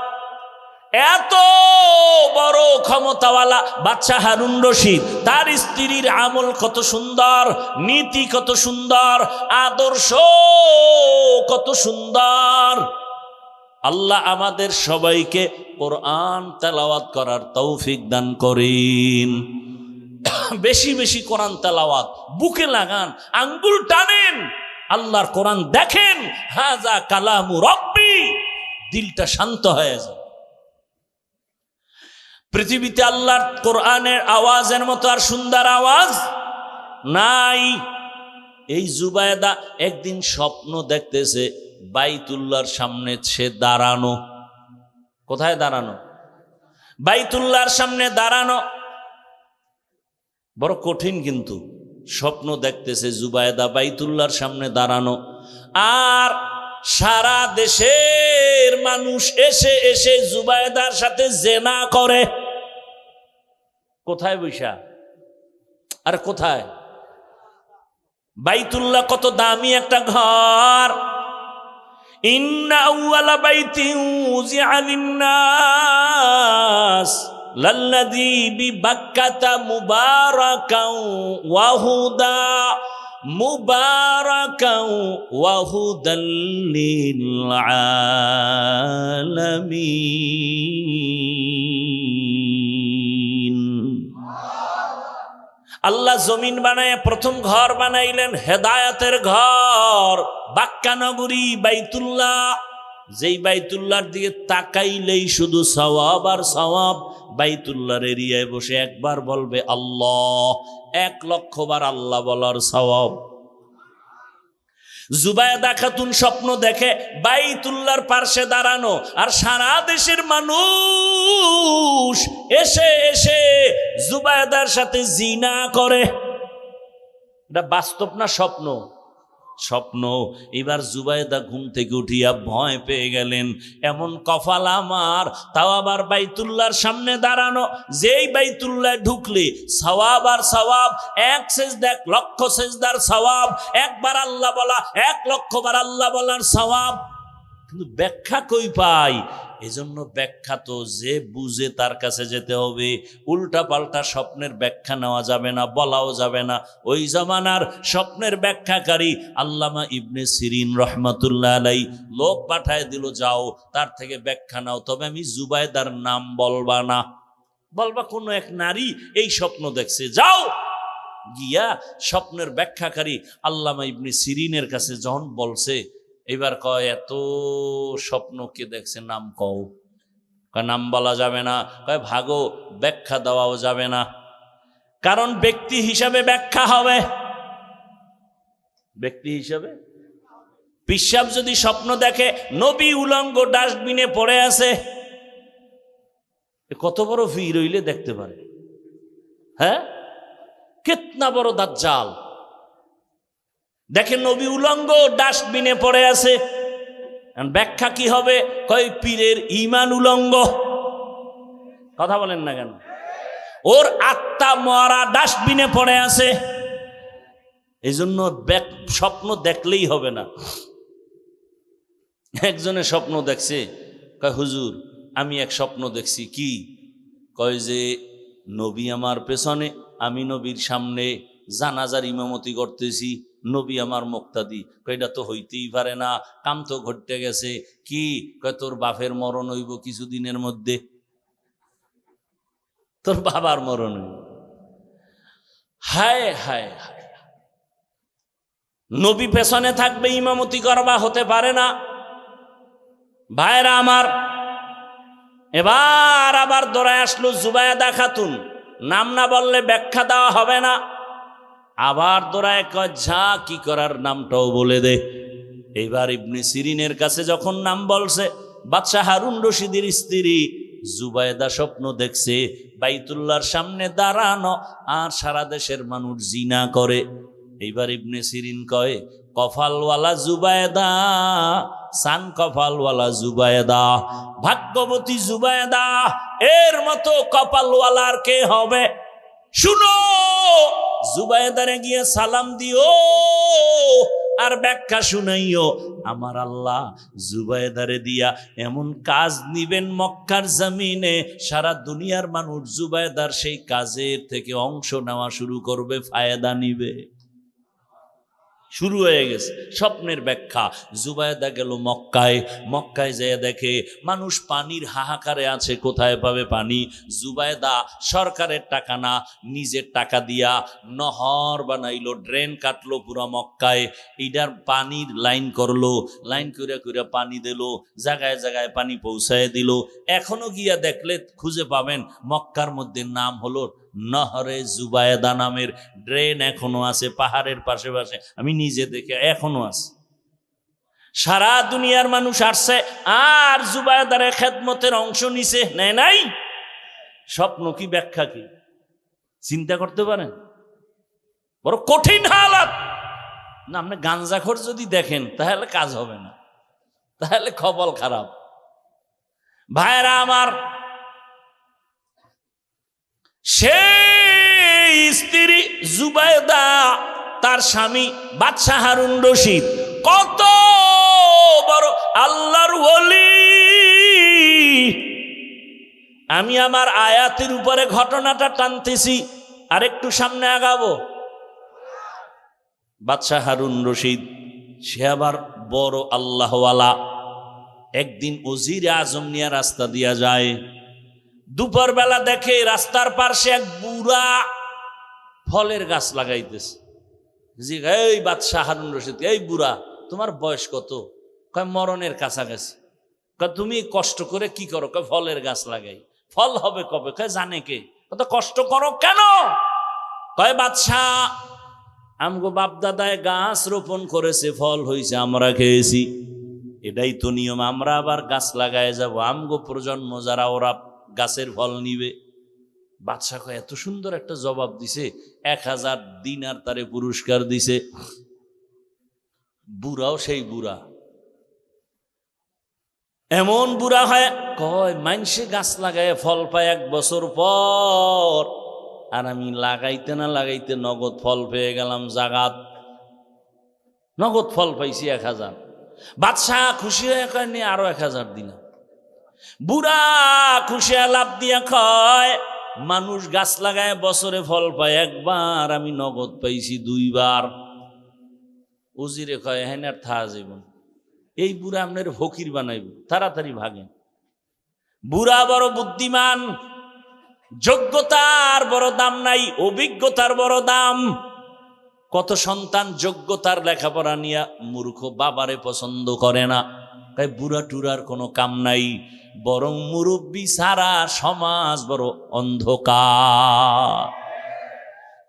এত বড় ক্ষমতাওয়ালা বাদশা হারুন রশিদ, তার স্ত্রীর আমল কত সুন্দর, নীতি কত সুন্দর, আদর্শ কত সুন্দর। আল্লাহ আমাদের সবাইকে কোরআন তেলাওয়াত করার তৌফিক দান করেন। বেশি বেশি কোরআন তেলাওয়াত, বুকে লাগান, আঙ্গুল টানেন, আল্লাহর কোরআন দেখেন, হাজা কালামু রব্বি, দিলটা শান্ত হয়ে যায়। পৃথিবীতে আল্লাহর কোরআনের আওয়াজের মতো আর সুন্দর আওয়াজ নাই। এই জুবায়দা একদিন স্বপ্ন দেখতেছে বাইতুল্লাহর সামনে সে দাঁড়ানো। কোথায় দাঁড়ানো? বাইতুল্লাহর সামনে দাঁড়ানো বড় কঠিন, কিন্তু স্বপ্ন দেখতেছে জুবায়দা বাইতুল্লাহর সামনে দাঁড়ানো, আর সারা দেশের মানুষ এসে এসে জুবায়দার সাথে জেনা করে। কোথায় বৈশা? আর কোথায়? বাইতুল্লাহ কত দামি একটা ঘর। ইন্না আউয়ালা বাইতিন উযিআ লিন-নাস লাল্লাযী বিবাক্কাতা মুবারাকান ওয়া হুদা মুবারাকান ওয়া হুদাল লিল আলামিন। আল্লাহ জমিন বানায় প্রথম ঘর বানাইলেন হেদায়েতের ঘর, বাক্কা নগরী বাইতুল্লাহ। যেই বাইতুল্লাহর দিকে তাকাইলেই শুধু সওয়াব আর সওয়াব। বাইতুল্লাহর এরিয়ায় বসে একবার বলবে আল্লাহ, 1,00,000 বার আল্লাহ বলার সওয়াব। জুবায়দা খাতুন স্বপ্ন দেখে বাইতুল্লাহর পাশে দাঁড়ানো, আর সারা দেশের মানুষ এসে এসে জুবায়দার সাথে জিনা করে। এটা বাস্তব না স্বপ্ন? স্বপ্ন। এবার জুবায়দা ঘুম থেকে উঠিয়া ভয় পেয়ে গেলেন, এমন কপাল আমার, তাও আবার বাইতুল্লাহর সামনে দাঁড়ানো। যেই বাইতুল্লাহ ঢুকলে সওয়াব আর সওয়াব, 1 সেজদা 1,00,000 সেজদার সওয়াব, একবার আল্লাহ বলা 1,00,000 বার আল্লাহ বলার সওয়াব। কিন্তু ব্যাখ্যা কই পাই? এজন্য ব্যাখ্যা তো যে বুঝে তার কাছে যেতে হবে। উল্টা পাল্টা স্বপ্নের ব্যাখ্যা নেওয়া যাবে না, বলাও যাবে না। ওই জামানার স্বপ্নের ব্যাখ্যাকারী আল্লামা ইবনে সিরিন রহমাতুল্লাহ আলাই লোক পাঠায় দিল, যাও তার থেকে ব্যাখ্যা নাও, তবে আমি জুবায়দার নাম বলবা না, বলবা কোনো এক নারী এই স্বপ্ন দেখছে। যাও গিয়া স্বপ্নের ব্যাখ্যাকারী আল্লামা ইবনে সিরিনের কাছে যখন বলছে, এবার কয় এত স্বপ্ন কে দেখছে, নাম কও। কয় নাম বলা যাবে না। কয় ভাগো, ব্যাখ্যা দেওয়াও যাবে না, কারণ ব্যক্তি হিসাবে ব্যাখ্যা হবে। ব্যক্তি হিসাবে পিশাব যদি স্বপ্ন দেখে নবী উলঙ্গ ডাস্টবিনে পড়ে আছে, কত বড় ভিড় হইলে দেখতে পারে? হ্যাঁ, কিতনা বড় দাজ্জাল। দেখেন নবী উলঙ্গ ডাস্টবিনে পড়ে আছে, ব্যাখ্যা কি হবে? কয় পীরের ঈমান উলঙ্গ। কথা বলেন না কেন? ওর আত্মা মরা ডাস্টবিনে পড়ে আছে। এই জন্য স্বপ্ন দেখলেই হবে না। একজনে স্বপ্ন দেখছে, কয় হুজুর আমি এক স্বপ্ন দেখছি। কি? কয় যে নবী আমার পেছনে, আমি নবীর সামনে জানাজার ইমামতি করতেছি, নবী আমার মুক্তাদি। কয় এটা তো হইতেই পারে না, কাম তো ঘটতে গেছে। কি? কয় তোর বাপের মরণ হইব কিছুদিনের মধ্যে, তোর বাবার মরণ হইব। হায় হায় হায়, নবী পেছনে থাকবে ইমামতি করবা, হতে পারে না। ভাইরা আমার, এবার আবার দৌড়ায় আসলো জুবায়দা খাতুন। নাম না বললে ব্যাখ্যা দেওয়া হবে না। আবার দৌড়ায় কয় যা কি করার নামটাও বলে দে। এইবার ইবনে সিরিনের কাছে যখন নাম বলছে, বাদশাহ হারুন রশিদের স্ত্রী জুবায়দা স্বপ্ন দেখছে বাইতুল্লাহর সামনে দাঁড়ানো, আর সারা দেশের মানুষ জিনা করে। এইবার ইবনে সিরিন কয়, কফালওয়ালা জুবায়দা, সান কপালওয়ালা জুবায়দা, ভাগ্যবতী জুবায়দা, এর মতো কপালওয়ালার কে হবে? শুনো, জুবায়দারে গিয়ে সালাম দিও আর ব্যাখ্যা শুনাইও। আমার আল্লাহ জুবায়দারে দিয়া এমন কাজ নিবেন মক্কার জমিনে, সারা দুনিয়ার মানুষ জুবায়দার সেই কাজের থেকে অংশ নেওয়া শুরু করবে, ফায়দা নিবে। শুরু হয়ে গেছে স্বপ্নের ব্যাখ্যা। জুবায়দা গেল মক্কায়, মক্কায় যেয়ে দেখে মানুষ পানির হাহাকারে আছে, কোথায় পাবে পানি? জুবায়দা সরকারের টাকা না, নিজের টাকা দিয়া নহর বানাইলো, ড্রেন কাটলো পুরা মক্কায়। এইটার পানির লাইন করলো, লাইন কইরা কইরা পানি দিল, জায়গায় জায়গায় পানি পৌঁছায় দিল। এখনো গিয়া দেখলে খুঁজে পাবেন মক্কার মধ্যে নাম হলো নহরে জুবায়দা নামের ড্রেন এখনো আছে পাহাড়ের পাশে পাশে, আমি নিজে দেখে এখনো আছে। সারা দুনিয়ার মানুষ আসছে আর জুবায়দারে খেদমতের অংশ নিছে, নেয় নাই? স্বপ্ন কি, ব্যাখ্যা কি, চিন্তা করতে পারেন? বড় কঠিন হালাত না। আপনি গাঞ্জাখোর যদি দেখেন তাহলে কাজ হবে না, তাহলে কপাল খারাপ। ভাইরা আমার, সেই স্ত্রী জুবায়দা, তার স্বামী বাদশাহ হারুন রশিদ কত বড় আল্লাহর ওলি। আমি আমার আয়াতের উপরে ঘটনাটা টানতেছি, আর একটু সামনে আগাবো। বাদশাহ হারুন রশিদ সে আবার বড় আল্লাহওয়ালা। একদিন ওজিরে আজম নিয়ে রাস্তা দিয়া যায়, দুপুর বেলা দেখে রাস্তার পাশে এক বুড়া ফলের গাছ লাগাইতেছে। জি, এই বাদশাহ হারুন রশিদ, এই বুড়া তোমার বয়স কত? কয় মরণের কাছাকাছি। কয় তুমি কষ্ট করে কি করো? কয় ফলের গাছ লাগাই। ফল হবে কবে? কয় জানে কে? কত কষ্ট করো কেন? কয় বাদশাহ আমগো বাপ দাদায় গাছ রোপণ করেছে, ফল হয়েছে, আমরা খেয়েছি, এটাই তো নিয়ম। আমরা আবার গাছ লাগায় যাব, আমগো প্রজন্ম যারা ওরা গাছের ফল নিবে। বাদশাহ কয় এত সুন্দর একটা জবাব দিছে, 1000 দিনার তারে পুরস্কার দিছে। বুড়াও সেই বুড়া, এমন বুড়া হয়, কয় মানসে গাছ লাগায় ফল পায় 1 বছর পর, আর আমি লাগাইতে না লাগাইতে নগদ ফল পেয়ে গেলাম। জাগাত নগদ ফল পাইছি 1000। বাদশাহ খুশি হয়ে কয় নে আরো 1000 দিনা। বুড়া খুশি লাভ দিয়া কয় মানুষ গাছ লাগায় বছরে ফল পায় 1 বার, আমি নগদ পাইছি 2 বার। উজিরে কয় হ্যাঁ আর থা যাইবন, এই বুড়া আপনার ফকির বানাইব, তাড়াতাড়ি ভাগেন। বুড়া বড় বুদ্ধিমান, যোগ্যতার বড় দাম নাই, অভিজ্ঞতার বড় দাম। কত সন্তান যোগ্যতার লেখাপড়া নিয়ে মূর্খ বাবারে পছন্দ করে না, তাই বুড়া টুরার কোনো কাম নাই, বরং মুরব্বী সারা সমাজ বড় অন্ধকার।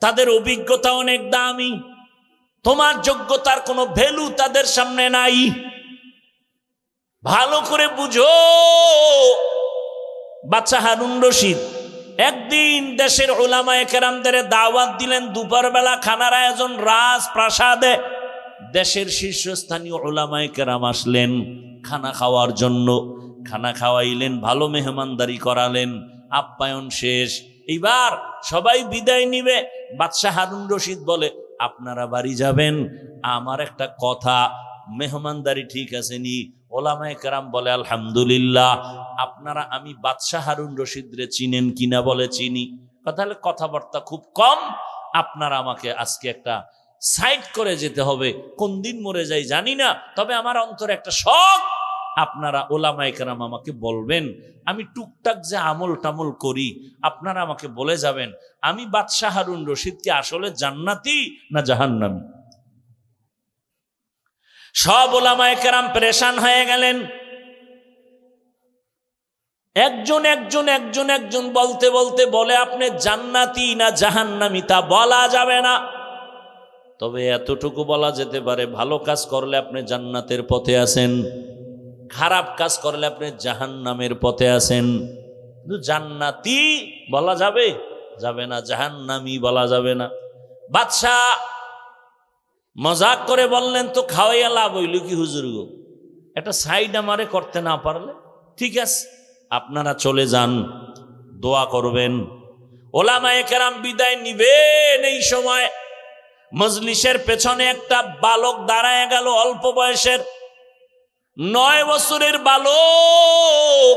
তাদের অভিজ্ঞতা অনেক দামি, তোমার যোগ্যতার কোনো ভ্যালু তাদের সামনে নাই। ভালো করে বুঝো। বাদশাহ হারুন রশিদ একদিন দেশের উলামায়ে কেরামদের দাওয়াত দিলেন, দুপুরবেলা খানার আয়োজন রাজপ্রাসাদে। দেশের শীর্ষস্থানীয় উলামায়ে কেরাম আসলেন খানা খাওয়ার জন্য। খানা খাওয়াইলেন, ভালো মেহমানদারি করালেন, আপ্যায়ন শেষ। এইবার সবাই বিদায় নিবে। বাদশাহ হারুন রশিদ বলে, আপনারা বাড়ি যাবেন, আমার একটা কথা, মেহমানদারি ঠিক আছে নি? ওলামায়ে কেরাম বলে আলহামদুলিল্লাহ। আপনারা আমি বাদশাহ হারুন রশিদ রে চিনেন কিনা? বলে চিনি। তাহলে কথাবার্তা খুব কম, আপনারা আমাকে আজকে একটা সাইড করে যেতে হবে, কোন দিন মরে যাই জানি না, তবে আমার অন্তরে একটা শখ, আপনারা ওলামায়ে কেরাম আমাকে বলবেন, আমি টুকটাক যে আমল টামল করি আপনারা আমাকে বলে যাবেন, আমি বাদশাহ হারুন রশিদ কি আসলে জান্নাতি না জাহান্নামী? সব ওলামায়ে কেরাম পেরেশান হয়ে গেলেন। একজন একজন একজন একজন বলতে বলতে বলে, আপনি জান্নাতি না জাহান্নামী তা বলা যাবে না, তবে এতটুকু বলা যেতে পারে, ভালো কাজ করলে আপনি জান্নাতের পথে আছেন, খারাপ কাজ করলে আপনি জাহান্নামের পথে আছেন। কিন্তু জান্নাতি বলা যাবে যাবে না, জাহান্নামী বলা যাবে না। বাদশাহ মজাক করে বললেন, তো খাওয়াইয়া লাভ হইল কি হুজুর গো, একটা সাইড আমারে করতে না পারলে? ঠিক আছে, আপনারা চলে যান, দোয়া করবেন। ওলামায়ে কেরাম বিদায় নিবেন, এই সময় মজলিসের পেছনে একটা বালক দাঁড়ায় গেল, অল্প বয়সের 9 বছরের বালক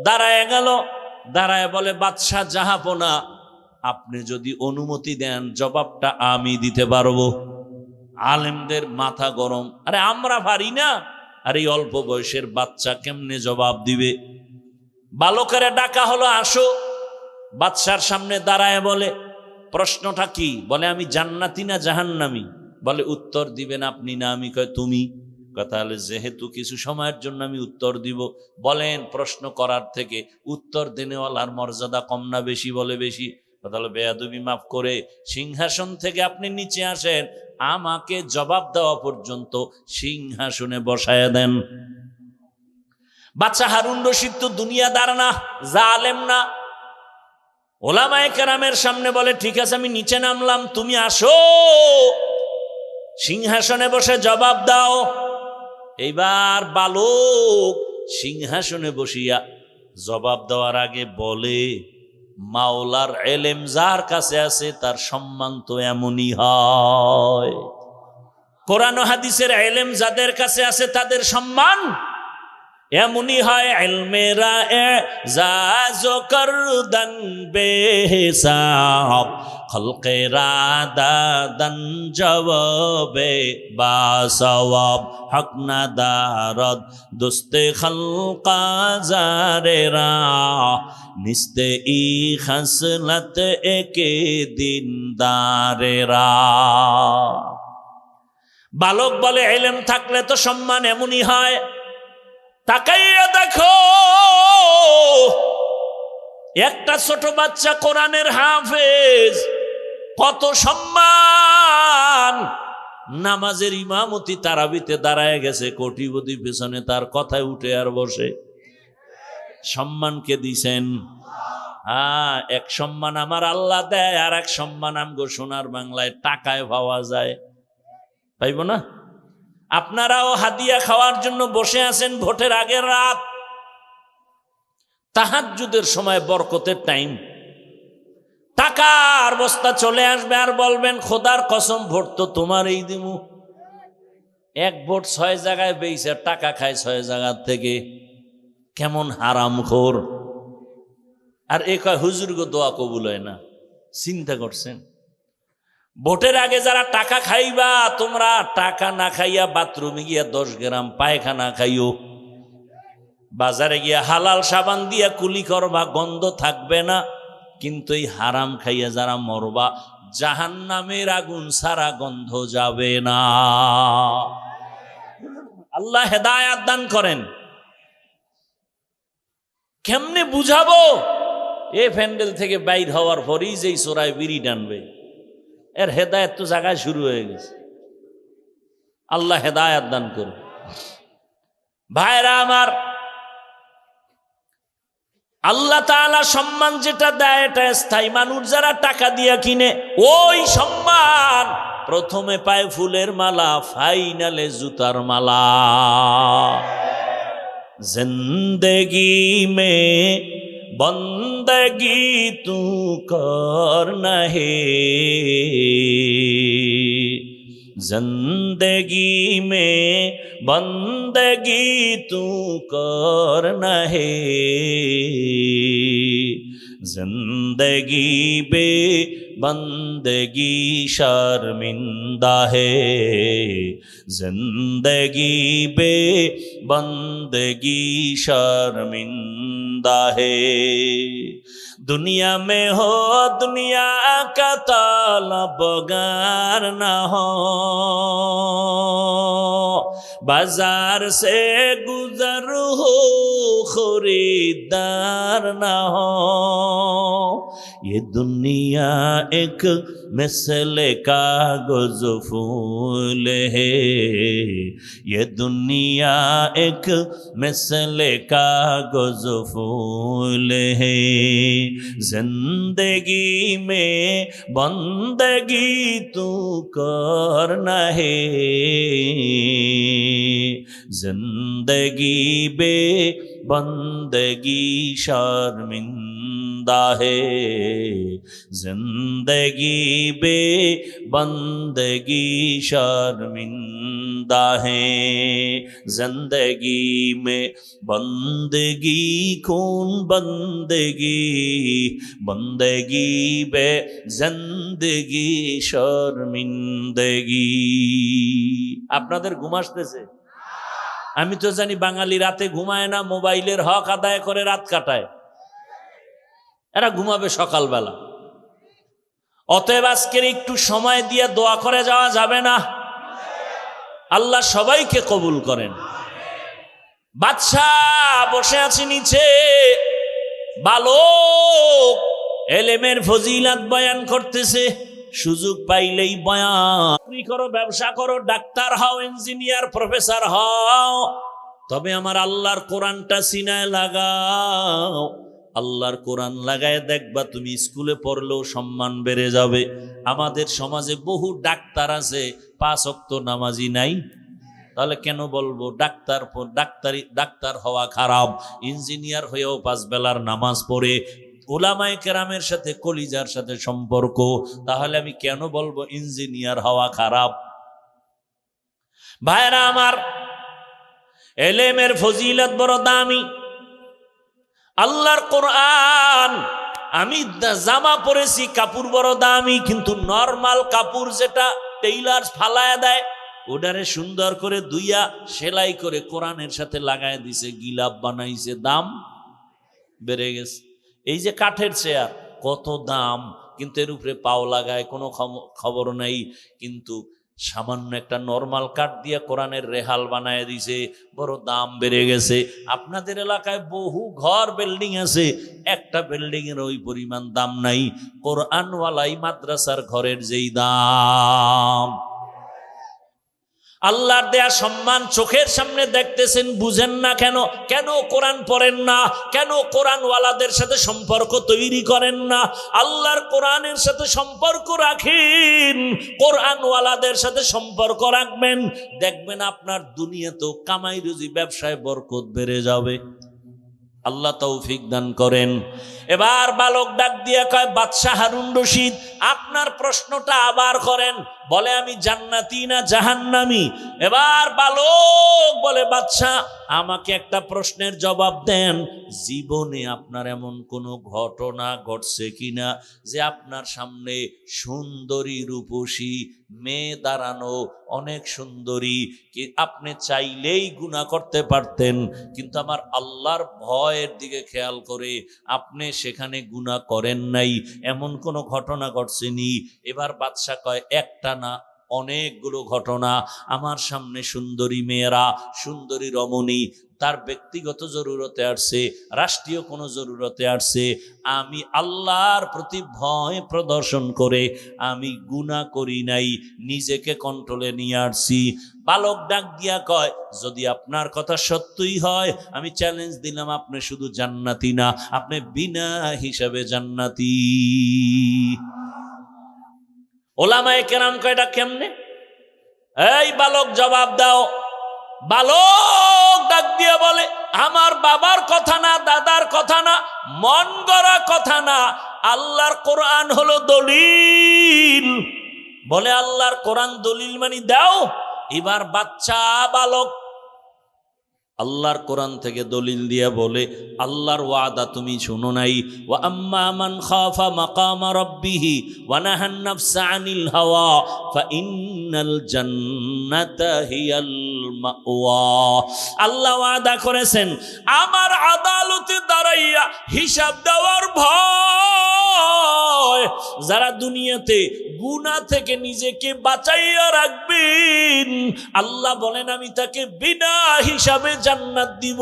দাঁড়ায় গেল, দাঁড়ায় বলে, বাদশাহ জাহাপনা, আপনি যদি অনুমতি দেন জবাবটা আমি দিতে পারবো। আলেমদের মাথা গরম, আরে আমরা পারি না, আর এই অল্প বয়সের বাচ্চা কেমনে জবাব দিবে? বালকেরা ডাকা হলো, আসো। বাদশার সামনে দাঁড়ায় বলে, প্রশ্নটা কি? বলে, আমি জান্নাতি না জাহান্নামী? বলে, উত্তর দিবেন আপনি না আমি? কয় তুমি। তাহলে যেহেতু কিছু সময়ের জন্য আমি উত্তর দিব, বলেন প্রশ্ন করার থেকে উত্তর দেনেওয়ালার মর্যাদা কম না বেশি? বলে বেশি। তাহলে বেয়াদবি মাফ করে সিংহাসন থেকে আপনি নিচে আসেন, আমাকে জবাব দেওয়া পর্যন্ত সিংহাসনে বসায় দেন। বাদশাহ হারুন রশিদ তো দুনিয়াদার না, জালেম না। ওলামায়ে কেরামের সামনে বলে, ঠিক আছে আমি নিচে নামলাম, তুমি আসো সিংহাসনে বসে জবাব দাও। এইবার বালক সিংহাসনে বসিয়া জবাব দেওয়ার আগে বলে, মাওলার এলেম যার কাছে আছে তার সম্মান তো এমনই হয়। কোরআন ও হাদিসের এলেম যাদের কাছে আছে তাদের সম্মান এমনই হয়। ইলমেরা এজাজ করদান বেহিসাব, খলকেরা দাদান জবাবে বাসওয়াব, হক না দারদ দুস্তে খলকা জারেরা, নিস্তে ই খসলত একে দিনদারেরা। বালক বলে, ইলম থাকলে তো সম্মান এমনই হয়। তাকাইয়া দেখো, একটা ছোট বাচ্চা কোরআনের হাফেজ, কত সম্মান। নামাজের ইমামতি তারাবিতে দাঁড়ায় গেছে, কোটিপতি পেছনে তার কথায় উঠে আর বসে। সম্মানকে দিছেন। এক সম্মান আমার আল্লাহ দেয়, আর এক সম্মান আমগো সোনার বাংলায় টাকায় পাওয়া যায়, পাইব না? আপনারাও হাদিয়া খাওয়ার জন্য বসে আছেন ভোটের আগের রাত, তাহাজ্জুদের সময়, বরকতের টাইম, টাকার বস্তা চলে আসবে আর বলবেন, খোদার কসম ভোট তো তোমার এই দিমু। এক ভোট 6 জায়গায় বেইছে, টাকা খায় 6 জায়গার থেকে। কেমন হারামখোর! আর এ কয় হুজুর গো দোয়া কবুল হয় না। চিন্তা করছেন? ভোটের আগে যারা টাকা খাইবা, তোমরা টাকা না খাইয়া বাথরুমে গিয়া 10 গ্রাম পায়খানা খাইও, বাজারে গিয়া হালাল সাবান দিয়া কুলি করবা, গন্ধ থাকবে না। কিন্তু এই হারাম খাইয়া যারা মরবা, জাহান্নামের আগুন সারা গন্ধ যাবে না। আল্লাহ হেদায়েত দান করেন। কেমনে বুঝাবো? এ প্যান্ডেল থেকে বাইর হওয়ার পরেই যেই চোরায় বিড়ি টানবে, এর হেদায়েত তো জায়গায় শুরু হয়ে গেছে। আল্লাহ হেদায়েত দান করুন। ভাইরা আমার, আল্লাহ তাআলা সম্মান যেটা দেয় এটা স্থায়ী। মানুষ যারা টাকা দিয়া কিনে, ওই সম্মান প্রথমে পায় ফুলের মালা, ফাইনালে জুতার মালা। জিন্দেগি মে बंदगी तू करना है जिंदगी में बंदगी तू करना है जिंदगी बे बंदगी शर्मिंदा है जिंदगी बे बंदगी शर्मिंदा है दुनिया में हो दुनिया का तलबगार न हो बाजार से गुजर हो खरीदार न हो ये दुनिया एक मिसले कागज फूल है ये दुनिया एक मिसले कागज फूल है जिंदगी में बंदगी तू करना है जिंदगी बे बंदगी शर्मिंदा है जिंदगी बे बंदगी शर्मिंदा है जिंदगी में बंदगी कौन बंदगी बंदगी बे जिंदगी शर्मिंदगी আপনাদের ঘুম আসতেছে আমি তো জানি বাঙালি রাতে ঘুমায় না মোবাইলের হক আদায় করে রাত কাটায় এরা ঘুমাবে সকালবেলা অতএব আজকের একটু সময় দিয়ে দোয়া করে যাওয়া যাবে না আল্লাহ সবাইকে কবুল করেন বাদশাহ বসে আছে নিচে বালক এলেমের ফজিলত বয়ান করতেছে সুযোগ পাইলেই বয়ান করো ব্যবসা করো ডাক্তার হও ইঞ্জিনিয়ার প্রফেসর হও তবে আমার আল্লাহর কোরআনটা সিনায় লাগাও আল্লাহর কোরআন লাগায় দেখবা তুমি স্কুলে পড়লেও সম্মান বেড়ে যাবে আমাদের সমাজে বহু ডাক্তার আছে 5 ওয়াক্ত নামাজি নাই তাহলে কেন বলবো ডাক্তার হওয়া খারাপ ইঞ্জিনিয়ার হয়েও 5 বেলার নামাজ পড়ে উলামায়ে কেরামের সাথে কলিজার সাথে সম্পর্ক তাহলে আমি কেন বলবো ইঞ্জিনিয়ার হওয়া খারাপ ভাইরা আমার এলেমের ফজিলত বড় দামি আল্লাহর কোরআন আমি জামা পরেছি কাপড় বড় দামি কিন্তু নরমাল কাপড় যেটা টেইলার ফালায়া দেয় ওটারে সুন্দর করে দুইয়া সেলাই করে কোরআনের সাথে লাগায় দিছে গিলাপ বানাইছে দাম বেড়ে গেছে এই যে কাঠের চেয়ার কত দাম কিন্তু এর উপরে পাও লাগায় কোনো খবর নাই কিন্তু সামান্য একটা নরমাল কাঠ দিয়ে কোরআনের রেহাল বানায় দিছে বড় দাম বেড়ে গেছে আপনাদের এলাকায় বহু ঘর বিল্ডিং আছে একটা বিল্ডিং এর ওই পরিমাণ দাম নাই কোরআনওয়ালাই মাদ্রাসার ঘরের যেই দাম আল্লাহর দেয়া সম্মান চোখের সামনে দেখতেছেন বুঝেন না কেন কেন কোরআন পড়েন না কেন কোরআনওয়ালাদের সাথে সম্পর্ক তৈরি করেন না আল্লাহর কোরআনের সাথে সম্পর্ক রাখেন কোরআনওয়ালাদের সাথে সম্পর্ক রাখবেন দেখবেন আপনার দুনিয়াতেও কামাই রুজি ব্যবসায় বরকত বেড়ে যাবে আল্লাহ তৌফিক দান করেন এবার বালক ডাক দিয়ে কয় বাদশাহ হারুন রশিদ আপনার প্রশ্নটা আবার করেন বলে আমি জান্নাতি না জাহান্নামী এবার বালক বলে বাদশাহ আমাকে একটা প্রশ্নের জবাব দেন জীবনে আপনার এমন কোনো ঘটনা ঘটছে কিনা যে আপনার সামনে সুন্দরী রূপসী মেয়ে দাঁড়ানো অনেক সুন্দরী কি আপনি চাইলেই গুনাহ করতে পারতেন কিন্তু আমার আল্লাহর ভয়ের দিকে খেয়াল করে আপনি সেখানে গুনাহ করেন নাই এমন কোনো ঘটনা ঘটছেনি এবার বাদশা কয় একটা না অনেকগুলো ঘটনা আমার সামনে সুন্দরী মেয়েরা সুন্দরী রমণী তার ব্যক্তিগত জরুরতে আসছে রাষ্ট্রীয় কোনো জরুরতে আসছে আমি আল্লাহর প্রতি ভয় প্রদর্শন করে আমি গুনাহ করি নাই নিজেকে কন্ট্রোলে নিয়ে আসছি বালক ডাক দিয়া কয় যদি আপনার কথা সত্যই হয় আমি চ্যালেঞ্জ দিলাম আপনি শুধু জান্নাতি না আপনি বিনা হিসাবে জান্নাতি ওলামায়ে কেরাম কয় এটা কেমনে এই বালক জবাব দাও বালক ডাক দিয়া বলে আমার বাবার কথা না, দাদার কথা না, মন গড়া কথা না, আল্লাহর কোরআন হলো দলিল। বলে আল্লাহর কোরআন দলিল মানি দাও। এবার বাচ্চা বালক আল্লাহর কোরআন থেকে দলিল দিয়া বলে আল্লাহর ওয়াদা তুমি শুনো নাই, ওয়া আম্মা মান খাফা মাকামা রাব্বিহি ওয়া নাহান নাফসা আনিল হাওয়া ফাইন্নাল জান্নাতা হিয়াল মাওয়া। আল্লাহ ওয়াদা করেছেন আমার আদালতে দাঁড়াইয়া হিসাব দেওয়ার ভয় যারা দুনিয়াতে গুনাহ থেকে নিজেকে বাঁচাইয়া রাখবেন, আল্লাহ বলেন আমি তাকে বিনা হিসাবে জান্নাত দিব।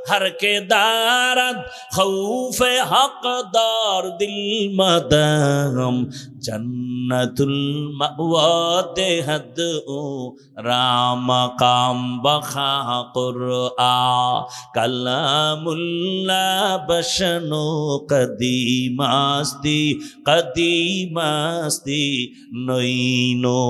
हर के दारद खौफे हकदार दिल मदम जन्नतुल मअवा देहद राम काम बखा कुरआ कलामुल्ला बशनो कदीमास्ती कदीमास्ती नईनो।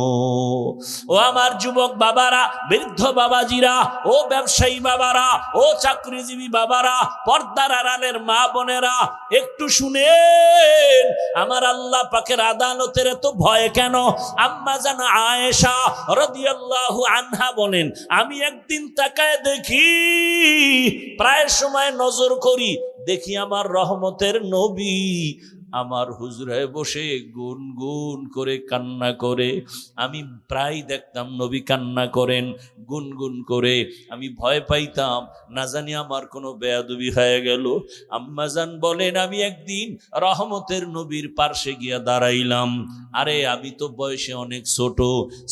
ও আমার যুবক বাবারা, বৃদ্ধ বাবাজিরা, ও ব্যবসায়ী বাবারা, ও চাকরিজীবী বাবারা, পর্দার আড়ালের মা বোনেরা, একটু শুনেন আমার আল্লাহ পাকের আদালতের এত ভয় কেন? আম্মা জান আয়েশা রাদিয়াল্লাহু আনহা বলেন আমি একদিন তাকায় দেখি, প্রায় সময় নজর করি, দেখি আমার রহমতের নবী আমার হুজরায় বসে গুনগুন করে কান্না করে। আমি প্রায় দেখতাম নবী কান্না করেন গুনগুন করে। আমি ভয় পাইতাম না জানি আমার কোনো বেয়াদবি হয়ে গেল। আম্মাজান বলেন আমি একদিন রহমতের নবীর পার্শ্বে গিয়া দাঁড়াইলাম। আরে আমি তো বয়সে অনেক ছোট,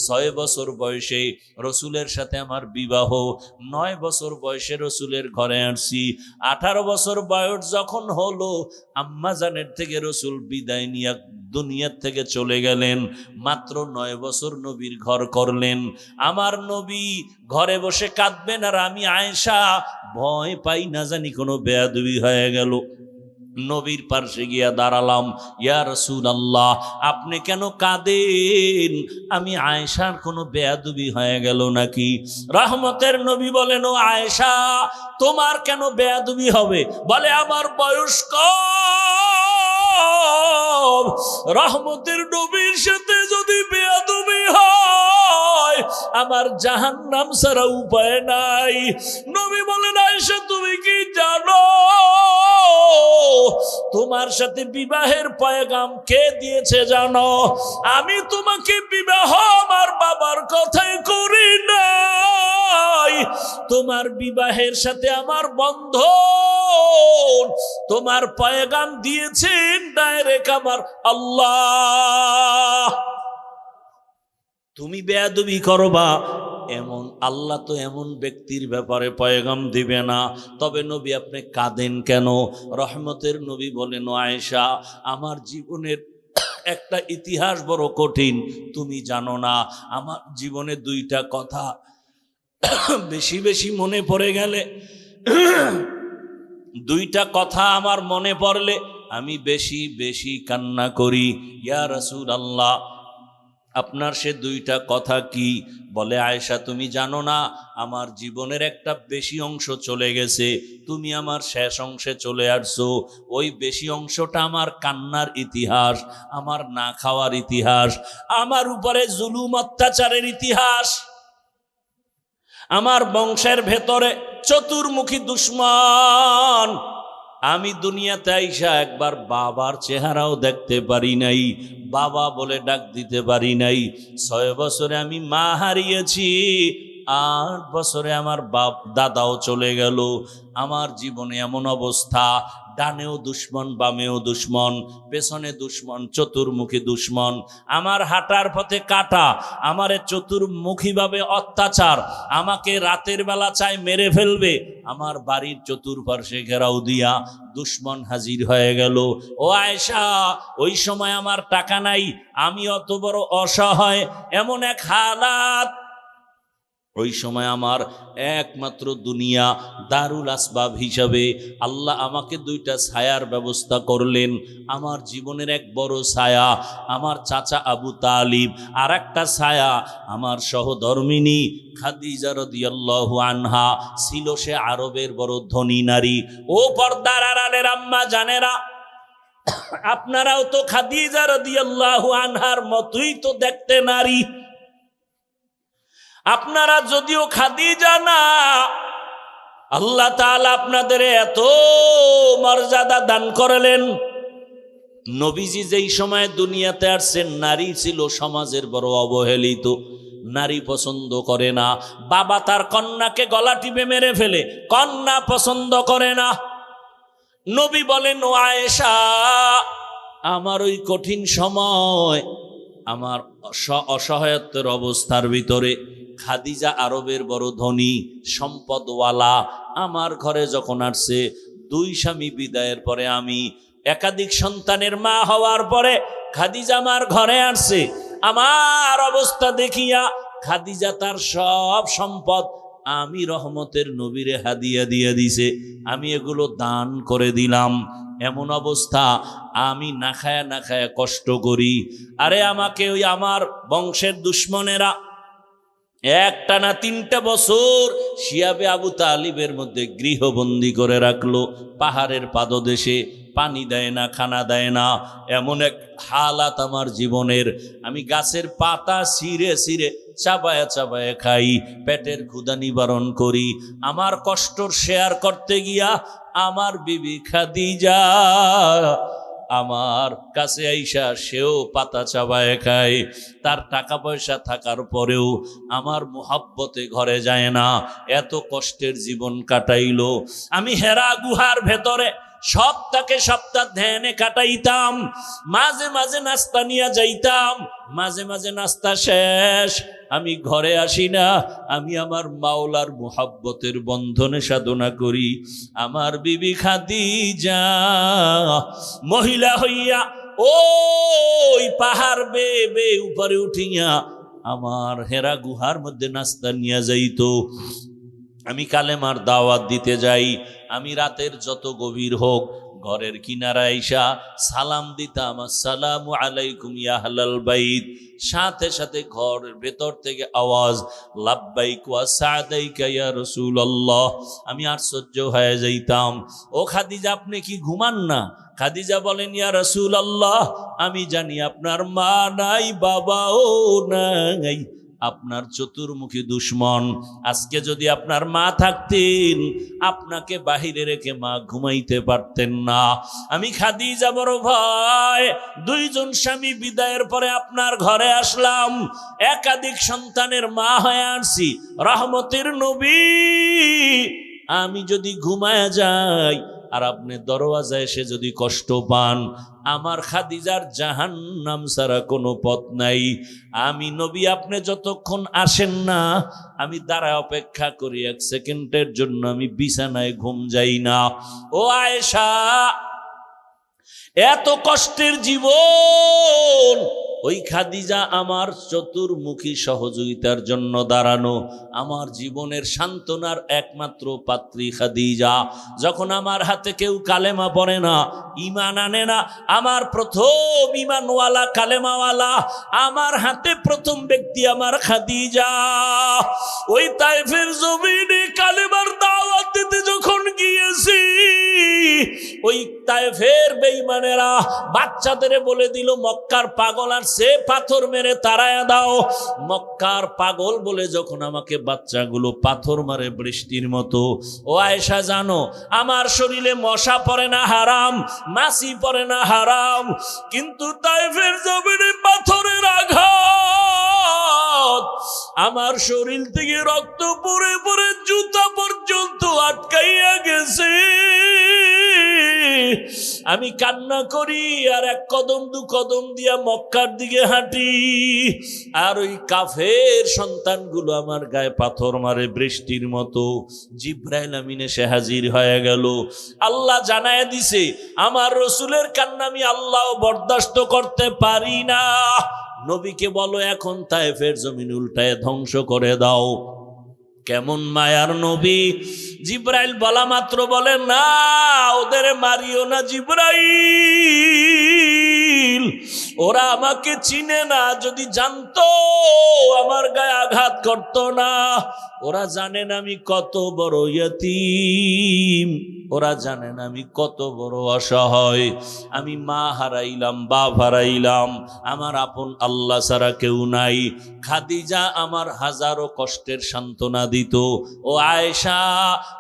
6 বছর বয়সে রসুলের সাথে আমার বিবাহ, 9 বছর বয়সে রসুলের ঘরে আসছি। 18 বছর বয়স যখন হলো আম্মাজানের থেকে রসুল বিদায় নিয়ে দুনিয়ার থেকে চলে গেলেন। মাত্র 9 বছর নবীর ঘর করলেন। আমার নবী ঘরে বসে কাঁদবেন আর আমি আয়েশা ভয় পাই না জানি কোনো বেয়াদবি হয়ে গেল। নবীর পাশে গিয়া দাঁড়ালাম, ইয়া রাসূলুল্লাহ আপনি কেন কাঁদেন? আমি আয়েশার কোনো বেয়াদবি হয়ে গেল নাকি? রহমতের নবী বলেন ও আয়েশা তোমার কেন বেয়াদবি হবে? বলে আমার বয়স কম, রহমতের নবীর সাথে যদি বেয়াদবি হয় আমার জাহান্নাম ছাড়া উপায় নাই। নবী বলেন আয়েশা তুমি কি জানো তোমার সাথে বিবাহের পয়গাম কে দিয়েছে জানো? আমি তোমাকে বিবাহ আমার বাবার কথাই করি নাই, তোমার বিবাহের সাথে আমার বন্ধন, তোমার পয়গাম দিয়েছেন ডাইরেক্ট আমার আল্লাহ। তুমি বেয়াদবি করবা এমন আল্লাহ তো এমন ব্যক্তির ব্যাপারে পয়গাম দিবে না। তবে নবী আপনি কাঁদেন কেন? রহমতের নবী বলেন আয়েশা আমার জীবনের একটা ইতিহাস বড় কঠিন, তুমি জানো না। আমার জীবনে 2টা কথা বেশি বেশি মনে পড়ে গেলে, 2টা কথা আমার মনে পড়লে আমি বেশি বেশি কান্না করি। ইয়া রাসূলুল্লাহ আপনার সে 2টা কথা কি? বলে আয়েশা তুমি জানো না আমার জীবনের একটা বেশি অংশ চলে গেছে, তুমি আমার শেষ অংশে চলে আসছো। ওই বেশি অংশটা আমার কান্নার ইতিহাস, আমার না খাওয়ার ইতিহাস, আমার উপরে জুলুম অত্যাচারের ইতিহাস। আমার বংশের ভেতরে চতুর্মুখী দুশ্মন। আমি দুনিয়াতে আইসা একবার বাবার চেহারাও দেখতে পারি নাই, বাবা বলে ডাক দিতে পারি নাই। 6 বছরে আমি মা হারিয়েছি, 8 বছরে আমার দাদাও চলে গেল। আমার জীবনে এমন অবস্থা, ডানেও দুশ্মন বামেও দুশ্মন, পেছনে দুশ্মন, চতুর্মুখী দুশ্মন। আমার হাঁটার পথে কাটা, আমারে চতুর্মুখীভাবে অত্যাচার, আমাকে রাতের বেলা চাই মেরে ফেলবে। আমার বাড়ির চতুর্পার্শ্বে ঘেরাও দিয়া দুশ্মন হাজির হয়ে গেল। ও আয়েশা ওই সময় আমার টাকা নাই, আমি অত বড় অসহায়, এমন এক হালাত ওই সময় আমার একমাত্র দুনিয়া দারুল আসবাব হিসাবে আল্লাহ আমাকে দুইটা ছায়ার ব্যবস্থা করলেন। আমার জীবনের এক বড় ছায়া আমার চাচা আবু তালিব, আর একটা ছায়া আমার সহধর্মিনী খাদিজা রাদিয়াল্লাহু আনহা। ছিল সে আরবের বড় ধনী নারী। ও পর্দার আড়ালের আম্মা জানেরা, আপনারাও তো খাদিজা রাদিয়াল্লাহু আনহার মতোই তো দেখতে নারী। আপনারা যদিও খাদিজা না, আল্লাহ তাআলা আপনাদের এত মর্যাদা দান করলেন। নবীজি যেই সময় দুনিয়াতে আসছেন, নারী ছিল সমাজের বড় অবহেলিত, নারী পছন্দ করে না। বাবা তার কন্যাকে গলা টিপে মেরে ফেলে, কন্যা পছন্দ করে না। নবী বলেন, ও আয়েশা, আমার ওই কঠিন সময়, আমার অসহায়ত্বের অবস্থার ভিতরে খাদিজা আরবের বড় ধনী সম্পদওয়ালা আমার ঘরে যখন আসছে, দুই স্বামী বিদায়ের পরে আমি একাধিক সন্তানের মা হওয়ার পরে খাদিজা আমার ঘরে আসছে। আমার অবস্থা দেখিয়া খাদিজা তার সব সম্পদ আমি রহমতের নবীরে হাদিয়া দিয়ে দিছে, আমি এগুলো দান করে দিলাম। এমন অবস্থা আমি না খায়া কষ্ট করি। আরে আমাকে ওই আমার বংশের দুশ্মনেরা একটানা 3টা বছর শিয়াবে আবু তালিবের মধ্যে গৃহবন্দী করে রাখলো। পাহাড়ের পাদদেশে পানি দেয় না, খানা দেয় না, এমন এক হালাত আমার জীবনের। আমি গাছের পাতা ছিঁড়ে ছিঁড়ে চাবায়া চাবায়া খাই, পেটের ক্ষুধা নিবারণ করি। আমার কষ্ট শেয়ার করতে গিয়া আমার বিবি খাদিজা আমার কাছে আইসা সেও পাতা চাবায় খায়। তার টাকা পয়সা থাকার পরেও আমার মুহাব্বতে ঘরে যায় না, এত কষ্টের জীবন কাটাইলো। আমি হেরা গুহার ভেতরে সপ্তাহ ধ্যানে কাটাইতাম। মাঝে মাঝে নাস্তা নিয়ে যাইতাম, মাঝে মাঝে নাস্তা শেষ আমি ঘরে আসি না, আমি আমার মাওলার মুহাব্বতের বন্ধনে সাধনা করি। আমার বিবি খাদিজা মহিলা হইয়া ওই পাহাড় বেয়ে উপরে উঠিয়া আমার হেরা গুহার মধ্যে নাস্তা নিয়ে যাইতো। আমি কালেমার দাওয়াত দিতে যাই। আমি রাতের যত গভীর হোক ঘরের কিনারা আইসা সালাম দিতাম, আসসালামু আলাইকুম ইয়া আহলাল বাইত। সাথে সাথে ঘরের ভেতর থেকে আওয়াজ, লাব্বাইক ওয়া সাদাইকা ইয়া রাসূলুল্লাহ। আমি আশ্চর্য হয়ে যাইতাম। ও খাদিজা, আপনি কি ঘুমান না? খাদিজা বলেন, ইয়া রাসূলুল্লাহ, আমি জানি আপনার মা নাই, বাবাও নাই, আপনার চতুর্মুখী দুশ্মন। আজকে যদি আপনার মা থাকতেন, আপনাকে বাহিরে রেখে মা ঘুমাইতে পারতেন না। আমি খাদিজা বড় ভয়, 2জন স্বামী বিদায়ের পরে আপনার ঘরে আসলাম, একাধিক সন্তানের মা হয়ে আসছি, রহমতের নবী। আমি যদি ঘুমায়া যাই আর আপনি দরওয়াজায় এসে যদি কষ্ট পান, আমার খাদিজার জাহান্নাম ছাড়া কোনো পথ নাই। আমি নবী, আপনি যতক্ষণ আসেন না আমি দাঁড়ায় অপেক্ষা করি, 1 সেকেন্ডের জন্য আমি বিছানায় ঘুম যাই না। ও আয়েশা, এত কষ্টের জীবন, ওই খাদিজা আমার চতুর্মুখী সহযোগিতার জন্য দাঁড়ানো, আমার জীবনের সান্ত্বনার একমাত্র পাত্রী খাদিজা। যখন আমার হাতে কেউ কালেমা পড়ে না, ঈমান আনে না, আমার প্রথম ঈমানওয়ালা কালেমাওয়ালা আমার হাতে প্রথম ব্যক্তি আমার খাদিজা। ওই তায়েফের জমিনে কালেমার দাওয়াত দিতে যখন গিয়েছি, ওই তায়েফের বেঈমানেরা বাচ্চাদের বলে দিল, মক্কার পাগল আর সে পাথর মেরে তাড়ায়া দাও। মক্কার পাগল বলে যখন আমাকে বাচ্চাগুলো পাথর মারে বৃষ্টির মতো। ও আয়েশা, জানো আমার শরীরে মশা পড়ে না হারাম, মাছি পড়ে না হারাম, কিন্তু তায়েফের জমিনে পাথরের আঘাত আমার শরীর থেকে রক্ত পড়ে পড়ে জুতা পর্যন্ত আটকাইয়া গেছে। আমি কান্না করি আর 1 কদম 2 কদম দিয়া মক্কার দিকে হাঁটি, আর ওই কাফের সন্তানগুলো আমার গায়ে পাথর মারে বৃষ্টির মতো। জিব্রাইল আমিন এসে হাজির হয়ে গেল। আল্লাহ জানায় দিছে, আমার রসুলের কান্না আমি আল্লাহ বরদাস্ত করতে পারি না। নবীকে বলো এখন তায়েফের জমিন উল্টায় ধ্বংস করে দাও। কেমন মায়ার নবী। জিব্রাইল বলা মাত্র বলে, না ওদের মারিও না জিব্রাইল, ওরা আমাকে চিনে না, যদি জানতো আমার গায়ে আঘাত করতো না। ওরা জানেন আমি কত বড় ইয়তীম, ওরা জানেন আমি কত বড় অসহায়, আমি মা হারাইলাম, বাপ হারাইলাম, আমার আপন আল্লাহ ছাড়া কেউ নাই। খাদিজা আমার হাজারো কষ্টের সান্ত্বনা দিত। ও আয়েশা,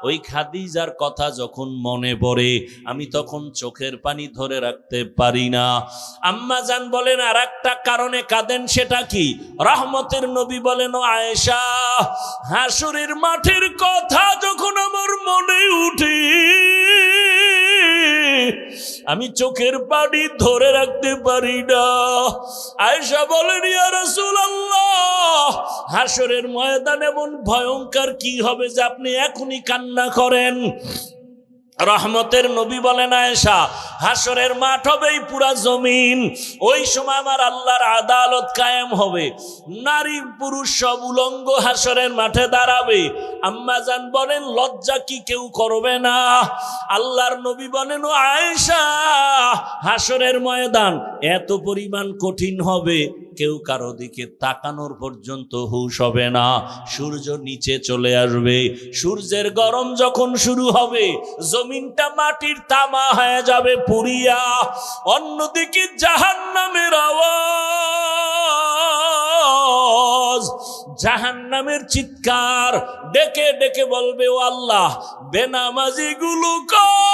ওই খাদিজার কথা যখন মনে পড়ে আমি তখন চোখের পানি ধরে রাখতে পারি না। আম্মা জান বলেন আর একটা কারণে কাঁদেন, সেটা কি? রহমতের নবী বলেন, ও আয়েশা, হাসরের মাঠের কথা যখন আমার মনে উঠে আমি চোখের পানি ধরে রাখতে পারি না। আয়েশা বলেন, ইয়া রাসূলুল্লাহ, হাসরের ময়দান এমন ভয়ঙ্কর কি হবে যে আপনি এখনই কান্না করেন? রহমতের নবী বলেন, আয়েশা, হাসরের মাঠ হবে এই পুরা জমিন, ওই সময় আমার আল্লাহর আদালত কায়েম হবে, নারী পুরুষ সব উলঙ্গ হাসরের মাঠে দাঁড়াবে। আম্মা জান বলেন, লজ্জা কি কেউ করবে না? আল্লাহর নবী বলেন, ও আয়েশা, হাসরের ময়দান এত পরিমাণ কঠিন হবে কেউ কারো দিকে তাকানোর পর্যন্ত হুঁশ হবে না। সূর্য নিচে চলে আসবে, সূর্যের গরম যখন শুরু হবে জমিনটা মাটির তামা হয়ে যাবে পুরিয়া। অন্যদিকে জাহান্নামের আওয়াজ, জাহান্নামের চিৎকার ডেকে ডেকে বলবে, ও আল্লাহ, বেনামাজি গুলো কই,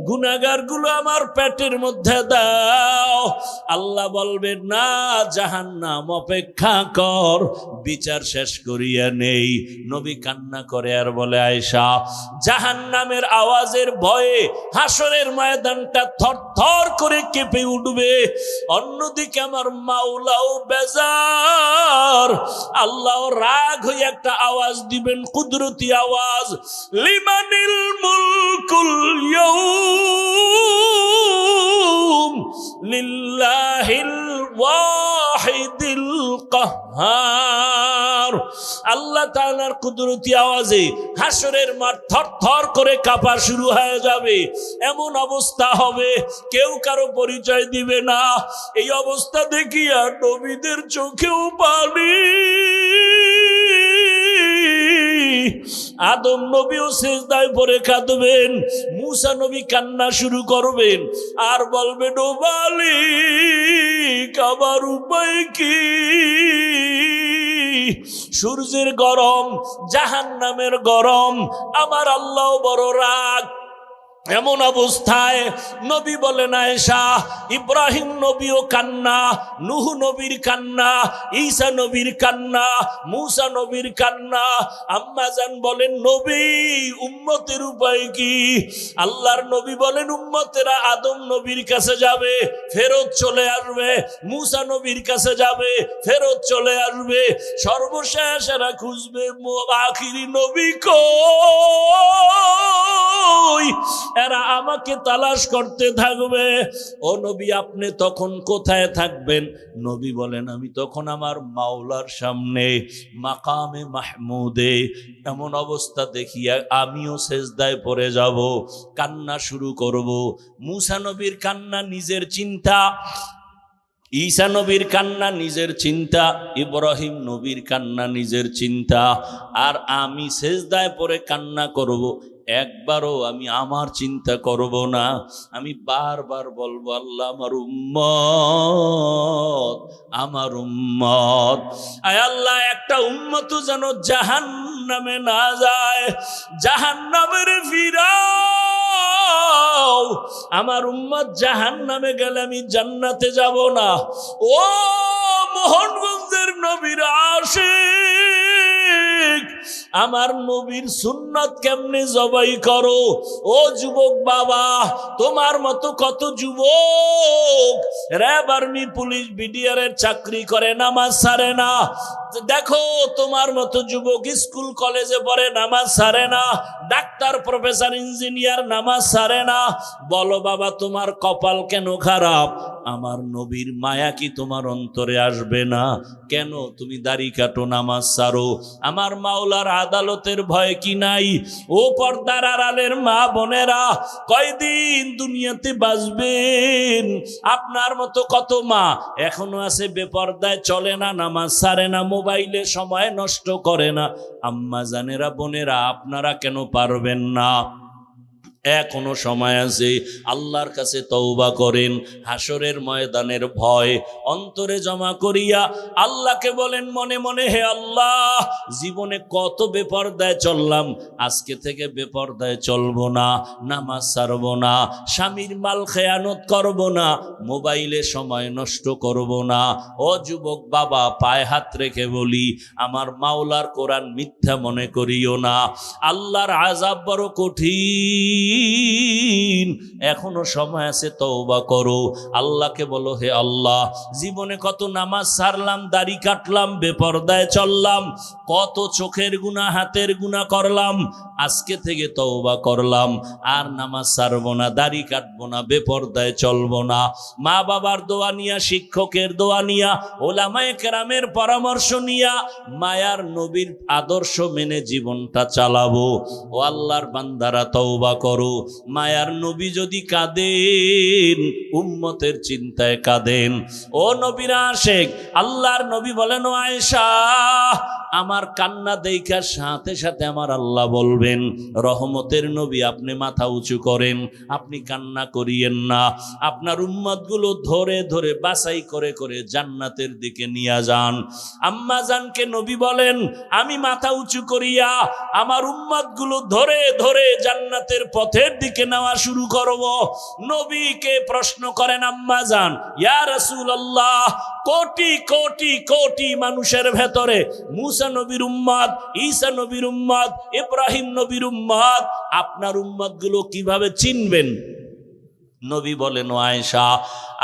গুনাহগার গুলো আমার পেটের মধ্যে দাও। আল্লাহ বলবে, না, জাহান্নাম অপেক্ষা কর, বিচার শেষ করিয়া নেই। নবী কান্না করে আর বলে, আয়েশা, জাহান্নামের আওয়াজের ভয়ে হাসরের ময়দানটা থরথর করে কেঁপে উঠবে। অন্যদিকে আমার মাওলাও বেজার, আল্লাহ রাগ হয়ে একটা আওয়াজ দিবেন, কুদরতি আওয়াজ, লিমানিল মুলকুল ইয়াউম লিল্লাহিল ওয়াহিদিল কাহ্হার। আল্লাহ তাআলার কুদরতি আওয়াজে হাসরের মাঠ থরথর করে কাঁপা শুরু হয়ে যাবে। এমন অবস্থা হবে কেউ কারো পরিচয় দিবে না। এই অবস্থা দেখিয়া নবীদের চোখেও পানি। আদম নবীও সিজদায় পড়ে কাঁদবেন, মুসা নবী কান্না শুরু করবেন আর বলবেন, ও মালিক, আমার উপায় কি? সূর্যের গরম, জাহান্নামের গরম, আমার আল্লাহ বড় রাগ। এমন অবস্থায় নবী বলেন, আয়েশা, ইব্রাহিম নবীও কান্না, নূহ নবীর কান্না, ঈসা নবীর কান্না, মুসা নবীর কান্না। আম্মা জান বলেন, নবী, উম্মতের উপায় কি? আল্লাহর নবী বলেন, উম্মতেরা আদম নবীর কাছে যাবে, ফেরত চলে আসবে, মুসা নবীর কাছে যাবে, ফেরত চলে আসবে, সর্বশেষ এরা খুঁজবে আখিরি নবী কই, এরা আমাকে তালাশ করতে থাকবে। ও নবী, আপনি তখন কোথায় থাকবেন? নবী বলেন, আমি তখন আমার মাওলার সামনে মাকামে মাহমুদে। এমন অবস্থা দেখিয়া আমিও সেজদায় পড়ে যাব, কান্না শুরু করব। মুসা নবীর কান্না নিজের চিন্তা, ঈসা নবীর কান্না নিজের চিন্তা, ইব্রাহিম নবীর কান্না নিজের চিন্তা, আর আমি সেজদায় পড়ে কান্না করব। একবারও আমি আমার চিন্তা করব না। আমি বারবার বলবো, আল্লাহ, আমার উম্মত, আমার উম্মত, আয় আল্লাহ, একটা উম্মত যেন জাহান্নামে না যায়, জাহান্নামের ফিরাও। আমার উম্মত জাহান্নামে গেলে আমি জান্নাতে যাব না। ও মোহনগঞ্জের নবীর আশিক, আমার নবীর সুন্নাত কেমনে জবাই করো? ও যুবক বাবা, তোমার মতো কত যুবক র্যাব, আর্মি, পুলিশ, বিডিআর এর চাকরি করে, নামাজ ছাড়ে না, দেখো তোমার মতো যুবক স্কুল কলেজে পড়ে নামাজ ছাড়ে না, ডাক্তার প্রফেসর ইঞ্জিনিয়ার নামাজ ছাড়ে না। বলো বাবা তোমার কপাল কেন খারাপ? আমার নবীর মায়া কি তোমার অন্তরে আসবে না? কেন তুমি দাড়ি কাটো, নামাজ ছাড়ো? আমার মাওলার আদালতের ভয় কি নাই? ও পর্দার আড়ালের মা বোনেরা, কয়দিন দুনিয়াতে বাঁচবেন? আপনার মতো কত মা এখনো আছে বেপর্দায়, চলে না, নামাজ ছাড়ে না, মোবাইলে সময় নষ্ট করে না। আম্মা জানেরা, বোনেরা, আপনারা কেন পারবেন না? এখনো সময় আছে, আল্লাহর কাছে তওবা করেন। হাসরের ময়দানের ভয় অন্তরে জমা করিয়া আল্লাহকে বলেন মনে মনে, হে আল্লাহ, জীবনে কত বেপরদায় চললাম, আজকে থেকে বেপরদায় চলবো না, নামাজ ছাড়বো না, স্বামীর মাল খেয়ানত করব না, মোবাইলে সময় নষ্ট করব না। ও যুবক বাবা, পায়ে হাত রেখে বলি, আমার মাওলার কোরআন মিথ্যা মনে করিও না। আল্লাহর আযাব বড় কঠিন, এখনো সময় আছে, তওবা করো। আল্লাহকে বলো, হে আল্লাহ, জীবনে কত নামাজ ছাড়লাম, দাড়ি কাটলাম, বেপরদায় চললাম, কত চোখের গুনাহ, হাতের গুনাহ করলাম, আজকে থেকে তওবা করলাম, আর নামাজ ছাড়বো না, দাড়ি কাটবো না, বেপরদায় চলবো না। মা বাবার দোয়া নিয়া, শিক্ষকের দোয়া নিয়া, ওলামায়ে কেরামের পরামর্শ নিয়া, মায়ার নবীর আদর্শ মেনে জীবনটা চালাবো। ও আল্লাহর বান্দারা, তওবা করো। মায়ার নবী যদি কাঁদেন, উম্মতের চিন্তায় কাঁদেন। ও নবীর আশিক, আল্লাহর নবী বলেন, ও আয়েশা, আমার কান্না দেখার সাথে সাথে আমার আল্লাহ বলবেন, রহমতের নবী, আপনি মাথা উঁচু করেন, আপনি কান্না করিয়েন না, আপনার উম্মতগুলো ধরে ধরে বাছাই করে করে জান্নাতের দিকে নিয়ে যান। আম্মা জানকে নবী বলেন, আমি মাথা উঁচু করিয়া আমার উম্মতগুলো ধরে ধরে জান্নাতের পথের দিকে নেওয়া শুরু করব। নবীকে প্রশ্ন করেন আম্মা জান, ইয়া রাসূলুল্লাহ, কোটি কোটি কোটি মানুষের ভেতরে মুসা নবীর উম্মত, ঈসা নবীর উম্মত, ইব্রাহিম নবীর উম্মত, আপনার উম্মতগুলো কিভাবে চিনবেন? নবী বলেন, ও আয়েশা,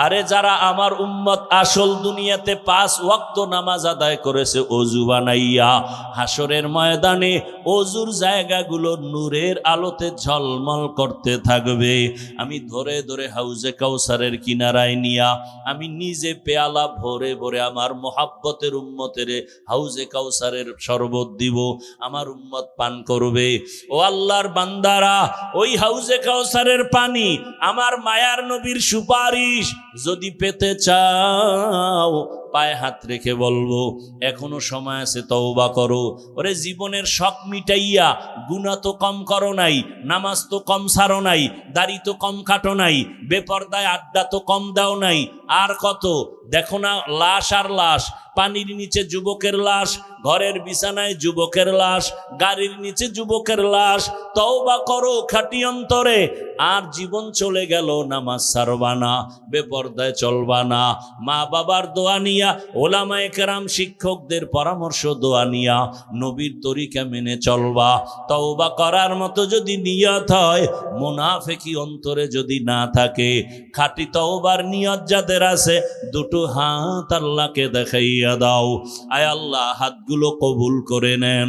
আরে যারা আমার উম্মত আসল দুনিয়াতে 5 ওয়াক্ত নামাজ আদায় করেছে ওযু বানাইয়া, হাসরের ময়দানে ওযুর জায়গাগুলো নূরের আলোতে ঝলমল করতে থাকবে। আমি ধরে ধরে হাউজে কাউসারের কিনারায় নিয়া আমি নিজে পেয়ালা ভরে ভরে আমার মোহাব্বতের উম্মতের হাউজে কাউসারের শরবত দিব, আমার উম্মত পান করবে। ও আল্লাহর বান্দারা, ওই হাউজে কাউসারের পানি, আমার মায়ার নবীর সুপারিশ যদি পেতে চাও, পায়ে হাত রেখে বলবো, এখনো সময় আছে, তওবা করো। ওরে জীবনের শখ মিটাইয়া গুনাহ তো কম করো নাই, নামাজ তো কম ছাড়ো নাই, দাড়ি তো কম কাটো নাই, বেপরদায় আড্ডা তো কম দাও নাই, আর কত দেখো না, লাশ আর লাশ, পানির নিচে যুবকের লাশ, ঘরের বিছানায় যুবকের লাশ, গাড়ির নিচে যুবকের লাশ। তওবা করো খাঁটি অন্তরে, আর জীবন চলে গেল, নামাজ ছাড়বা না, বেপরদায় চলবা না, মা বাবার দোয়া নিয়া, ওলামায়ে কেরাম শিক্ষকদের পরামর্শ দোয়া নিয়া নবীর তরিকা মেনে চলবা। তওবা করার মতো যদি নিয়ত হয়, মুনাফিকি অন্তরে যদি না থাকে, খাঁটি তওবার নিয়ত যাদের আছে, দুটো হাত আল্লাহকে দেখাইয়া দাও। আয় আল্লাহ, হাতগুলো কবুল করে নেন।